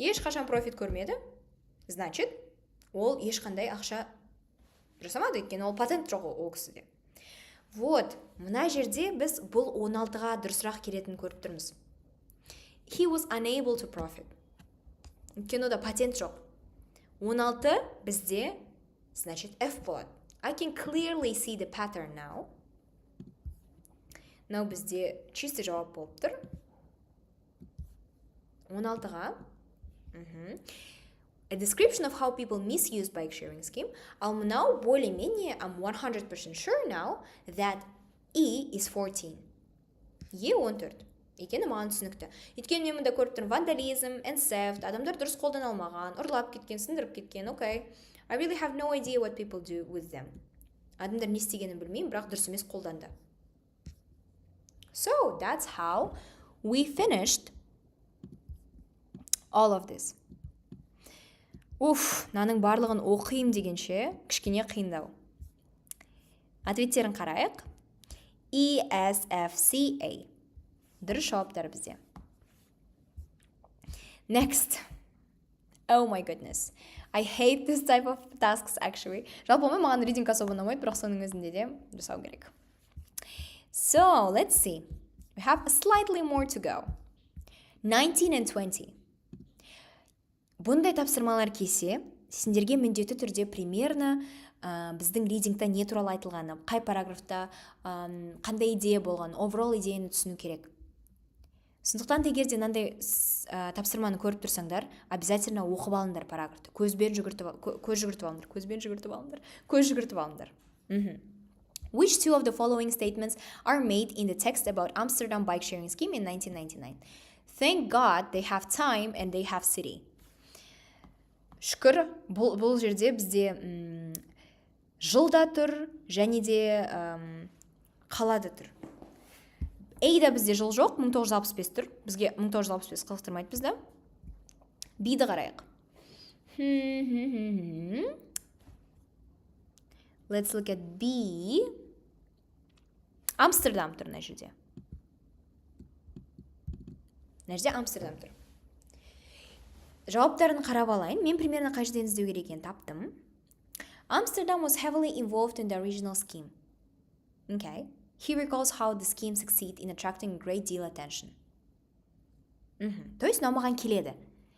Ешқашан профит көрмеді, значит, ол ешқандай ақша жасамады, өйткені ол патент жоқ ол кісіде. Вот, мына жерде біз бұл 16-ға дұрысырақ келетінін көріп тұрмыз. He was unable to profit. Өйткені ода патент жоқ. 16 бізде, значит, F болады. I can clearly see the pattern now. Now бізде чисто жауап болып тұр. 16-ға. A description of how people misuse bike sharing scheme. Ал мынау более-менее, I'm 100% sure now that E is 14. E 14. Екені маған түсінікті. Өйткені мен мұнда көріп тұрмын вандализм, theft, адамдар дұрыс қолдана алмаған, ұрлап кеткен, сындырып кеткен, okay. I really have no idea what people do with them. Адамдар не істегенін білмеймін, бірақ дұрыс емес қолданды. So, that's how we finished all of this. Наның барлығын оқиым дегенше, кішкене қиындау. Ответтерін қарайық. ESFCA. Дұрыс жауаптар бізде. Next. Oh my goodness. I hate this type of tasks actually. Жалпы маған reading особо ұнамайды, бірақ соның өзінде де жасау керек. So, let's see. We have slightly more to go. 19 and 20. Бұндай тапсырмалар келсе, сендерге міндетті түрде примерно біздің ридингта не туралы айтылғаны, қай параграфта қандай идея болған, overall идеяны түсіну керек. Сондықтан егерде мынандай тапсырманы көріп тұрсаңдар, обязательно оқып алыңдар параграфты. Көз жүгіртіп алыңдар. Which two of the following statements are made in the text about Amsterdam bike sharing scheme in 1999? Thank God they have time and they have city. Шүкір, бұл жерде бізде жылда тұр, және де қалада тұр. A-да бізде жыл жоқ, 1965 тұр. Бізге 1965 қылықтырмайды бізді. B-ді қарайық. Let's look at B. Амстердам тұр мына жерде. Мына жерде Амстердам тұр. Жауаптарын қарап алайын. Мен примерно қай жерден іздеу керек екенін таптым. Amsterdam was heavily involved in the original scheme. Okay. He recalls how the scheme succeeded in attracting a great deal attention. То есть, маған келеді.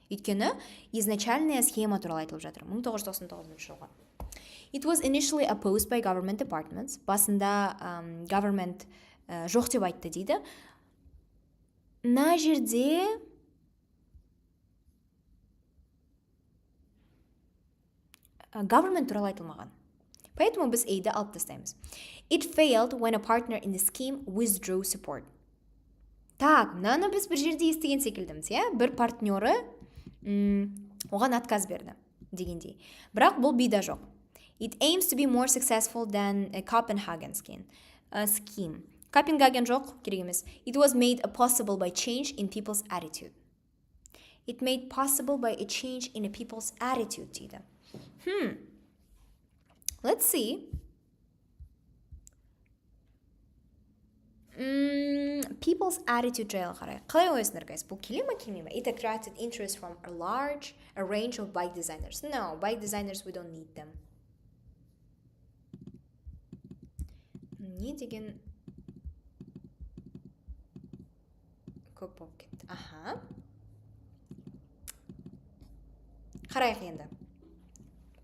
Өйткені изначальная схема туралы айтылып жатыр. 1999 жылғы. It was initially opposed by government departments. Басында government жоқ деп айтты дейді. Мына жерде government туралы айтылмаған. Поэтому біз A-ді алып тастаймыз. It failed when a partner in the scheme withdrew support. Так, мынаны біз бір жерде естіген секілдіміз, иә? Бір партнеры оған отказ берді дегендей. Бірақ бұл B-да жоқ. It aims to be more successful than a Copenhagen scheme. Copenhagen жоқ, керек емес. It was made possible by change in people's attitude. It made possible by a change in a people's attitude дейді. Let's see. People's attitude жайлы қарайық. Қалай ойсыңдар, guys? Бұл келе ма, келмей ма? It attracted interest from a range of bike designers. No, bike designers, we don't need them. Не деген көп болып кетті. Қарайық енді.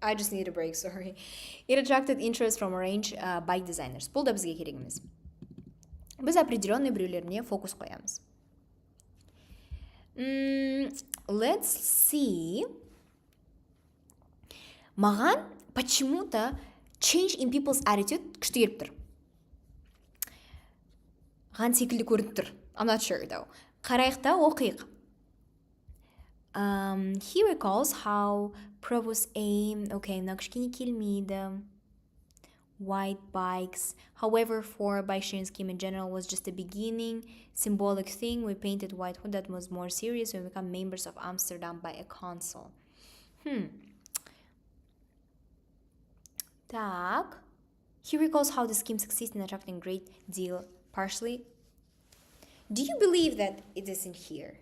I just need a break, sorry. It attracted interest from a range bike designers. Бұл да бізге керек емес. Біз определенный біреулеріне фокус қоямыз. Let's see. Маған почему-то change in people's attitude күшті келіп тұр. Ған секілді көрініп тұр. I'm not sure though. Қарайық та оқиық. He recalls how Provost aim, okay, мына кішкене келмейді. White bikes. However, for bike sharing scheme in general was just a beginning, symbolic thing. We painted white hood that was more serious when we become members of Amsterdam by a council. Так. He recalls how the scheme succeeds in attracting great deal partially. Do you believe that it is in here?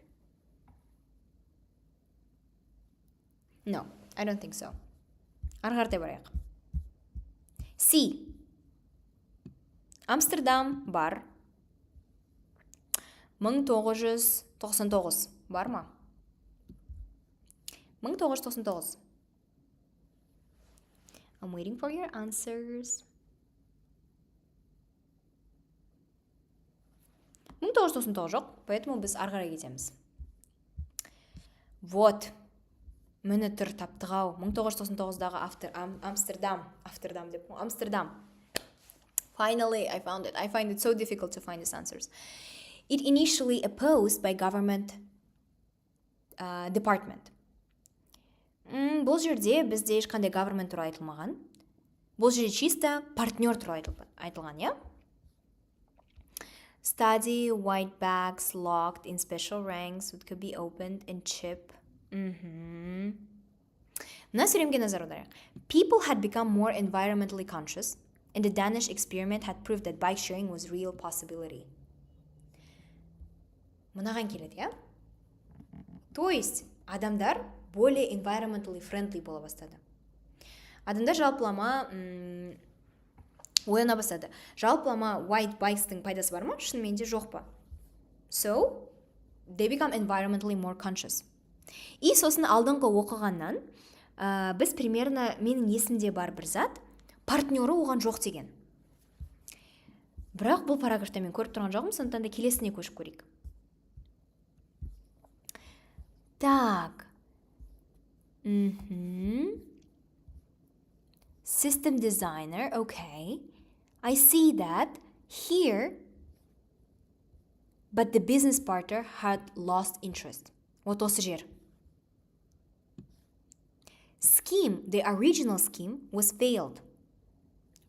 No, I don't think so. Ары қаратай барайық. C. Амстердам бар. 1999 бар ма? 1999. I'm waiting for your answers. 1999 жоқ, поэтому біз ары қарай кетеміз. Вот. Мені тұр таптық-ау. 1999-дағы Амстердам. Finally, I found it. I find it so difficult to find these answers. It initially opposed by government department. Бұл жерде бізде ешқандай government туралы айтылмаған. Бұл жерде чисто партнер туралы айтылған, иә? Study, white bags, locked in special ranks, it could be opened and chip. Мына сөйлемге назар аударайық. People had become more environmentally conscious, and the Danish experiment had proved that bike sharing was real possibility. Мынаған келеді, иә? То есть, адамдар более environmentally friendly бола бастады. Адамдар жалпылама ойлана бастады. Жалпылама white bikes-тың пайдасы бар ма? Шынымен де жоқ па? So, they become environmentally more conscious. И сосын алдыңғы оқығаннан, біз примерно менің есімде бар бір зат, партнері оған жоқ деген. Бірақ бұл параграфта мен көріп тұрған жоқпын, сондықтан да келесіне көшіп көрейік. Так. System designer, okay. I see that here, but the business partner had lost interest. Вот осы жер. Scheme, the original scheme, was failed.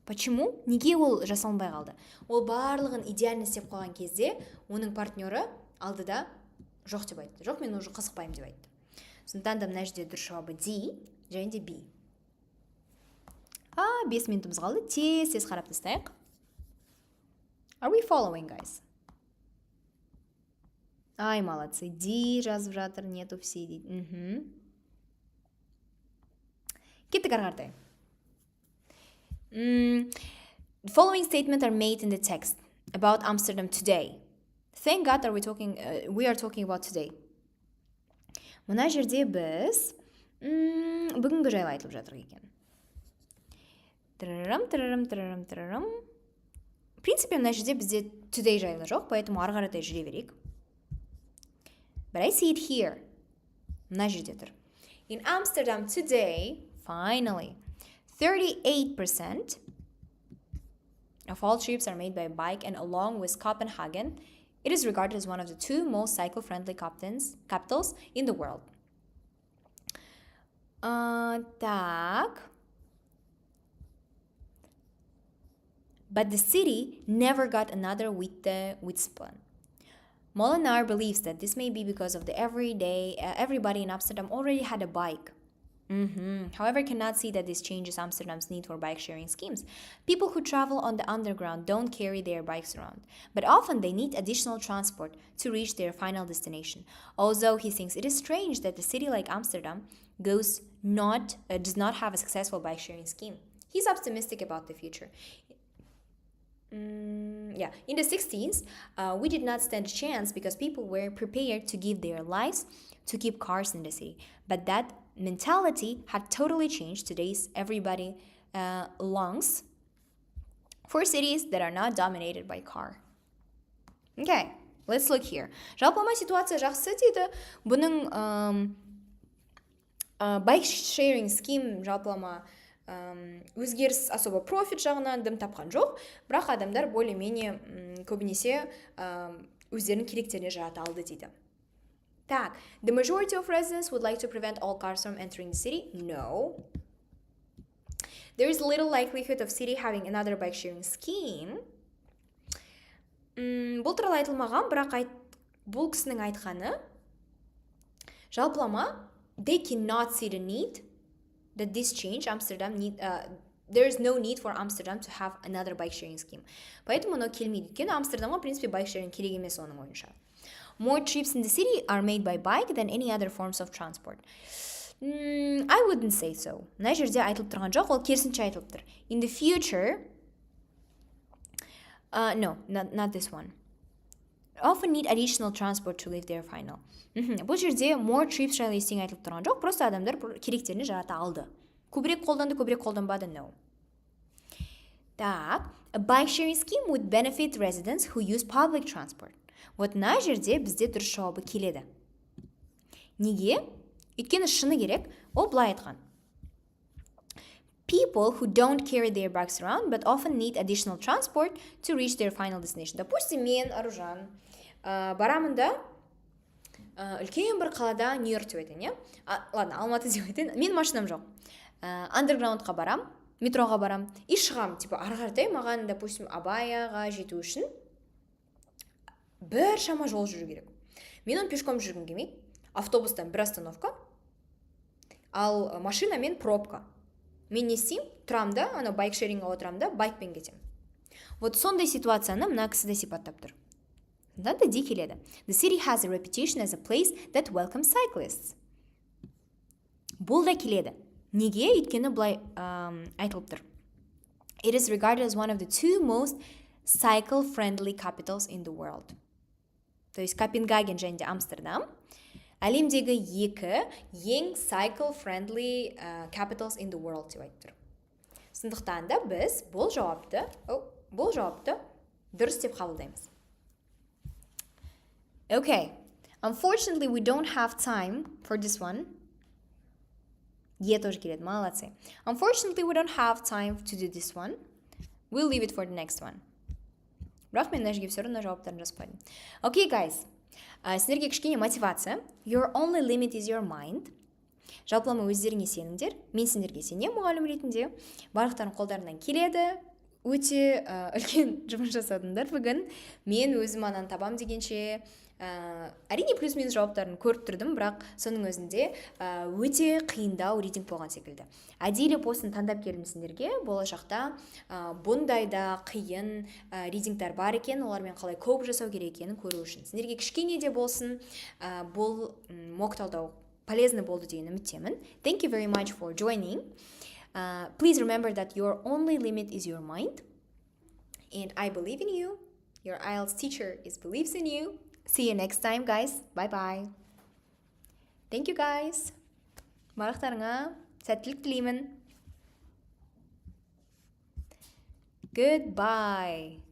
Почему? Неге ол жасалынбай қалды? Ол барлығын идеально істеп қойған кезде, оның партнері алдыда жоқ деп айтты. Жоқ, мен уже қызықпаймын деп айтты. Сондықтан да мына жерде дұрыс жауабы D және де B. 5 минутымыз қалды. Тез қарап тастайық. Are we following, guys? Ай, молодцы. D жазып жатыр, нету все дейді. Кеттік ары қаратай. The following statements are made in the text about Amsterdam today. Thank God we are talking about today. Мына жерде біз бүгінгі жайлы айтылып жатыр екен. Тырырым. В принципе, мына жерде бізде today жайлы жоқ, поэтому ары қаратай жүре берейік. But I see it here. Мына жерде тұр. In Amsterdam today, finally, 38% of all trips are made by bike, and along with Copenhagen, it is regarded as one of the 2 most cycle-friendly capitals in the world. Так. But the city never got another Witzplan. Molenaar believes that this may be because of the everybody in Amsterdam already had a bike. However, cannot see that this changes Amsterdam's need for bike sharing schemes. People who travel on the underground don't carry their bikes around, but often they need additional transport to reach their final destination. Although he thinks it is strange that a city like Amsterdam does not have a successful bike sharing scheme. He's optimistic about the future. In the 60s, we did not stand a chance because people were prepared to give their lives to keep cars in the city. But that mentality had totally changed. Today's everybody longs for cities that are not dominated by car. Okay, let's look here. Жалпылама ситуация жақсы дейді. Бұның bike sharing scheme жалпылама өзгеріс особо профит жағынан дым тапқан жоқ, бірақ адамдар более-менее көбінесе өздерінің керектеріне жарата алды дейді. Так, the majority of residents would like to prevent all cars from entering the city. No. There is little likelihood of city having another bike sharing scheme. Бұл туралы айтылмаған, бірақ бұл кісінің айтқаны жалпылама they cannot see the need that this change Amsterdam need there is no need for Amsterdam to have another bike sharing scheme. Поэтому оно келмейді. Өйткені Амстердамға, в принципе, bike sharing керек емес оның ойынша. More trips in the city are made by bike than any other forms of transport. I wouldn't say so. Мына жерде айтылып тұрған жоқ, ол керісінше айтылып тұр. In the future, no, not this one. Often need additional transport to live their final. Бұл жерде more trips жайлы ештеңе айтылып тұрған жоқ, просто адамдар керектеріне жарата алды. Көбірек қолданды, көбірек қолданбады, no. Так, a bike sharing scheme would benefit residents who use public transport. Вот мына жерде бізде дұрыс жауабы келеді. Неге? Өйткені шыны керек, ол былай айтқан. People who don't carry their bikes around but often need additional transport to reach their final destination. Допустим, мен, Аружан, барамын да, үлкен бір қалада Нью-Йорк деп айтайын, иә? Ладно, Алматы деп айтайын. Мен машинам жоқ. Андерграундқа барам, метроға барам, и шығам, типа, ары қаратай маған, допустим, Абаяға жету үшін бір шама жол жүру керек. Мен оны пешком жүргім келмейді. Автобустан бір остановка, ал машинамен пробка. Мен не істеймін? Тұрам да, ана байк шеринға отырам да, байкпен кетем. Вот сондай ситуацияны мына кісі де сипаттап тұр. Да ди келеді. The city has a reputation as a place that welcomes cyclists. Бұл да келеді. Неге? Өйткені былай айтылып тұр. It is regarded as one of the two most cycle-friendly capitals in the world. То есть Копенгаген және де Амстердам әлемдегі екі ең cycle-friendly capitals in the world деп айтып тұр. Сондықтан да біз бұл жауапты дұрыс деп қабылдаймыз. Okay, unfortunately we don't have time for this one. Е тоже келеді, молодцы. Unfortunately we don't have time to do this one. We'll leave it for the next one. Бірақ мен нәжге все равно жауаптарын жазбадым. Okay, guys. Сіздерге кішкене мотивация. Your only limit is your mind. Жалпылама өздеріңе сеніңдер. Мен сендерге сенемін мұғалім ретінде. Барлықтарың қолдарынан келеді. Өте үлкен жұмыс жасадыңдар бүгін. Мен өзім ананы табам дегенше әрине плюс-минус жауаптарын көріп тұрдым, бірақ соның өзінде өте қиындау ридинг болған секілді. Әдейілеп осыны таңдап келдім сендерге. Болашақта бұндай да қиын ридингтар бар екен, олармен қалай көп жасау керек екенін көру үшін. Сендерге кішкене де болсын бұл мок талдау полезны болды деген үміттемін. Thank you very much for joining. Please remember that your only limit is your mind. And I believe in you. Your IELTS teacher believes in you. See you next time, guys. Bye-bye. Thank you, guys. Барлықтарыңа сәттілік тілеймін. Goodbye.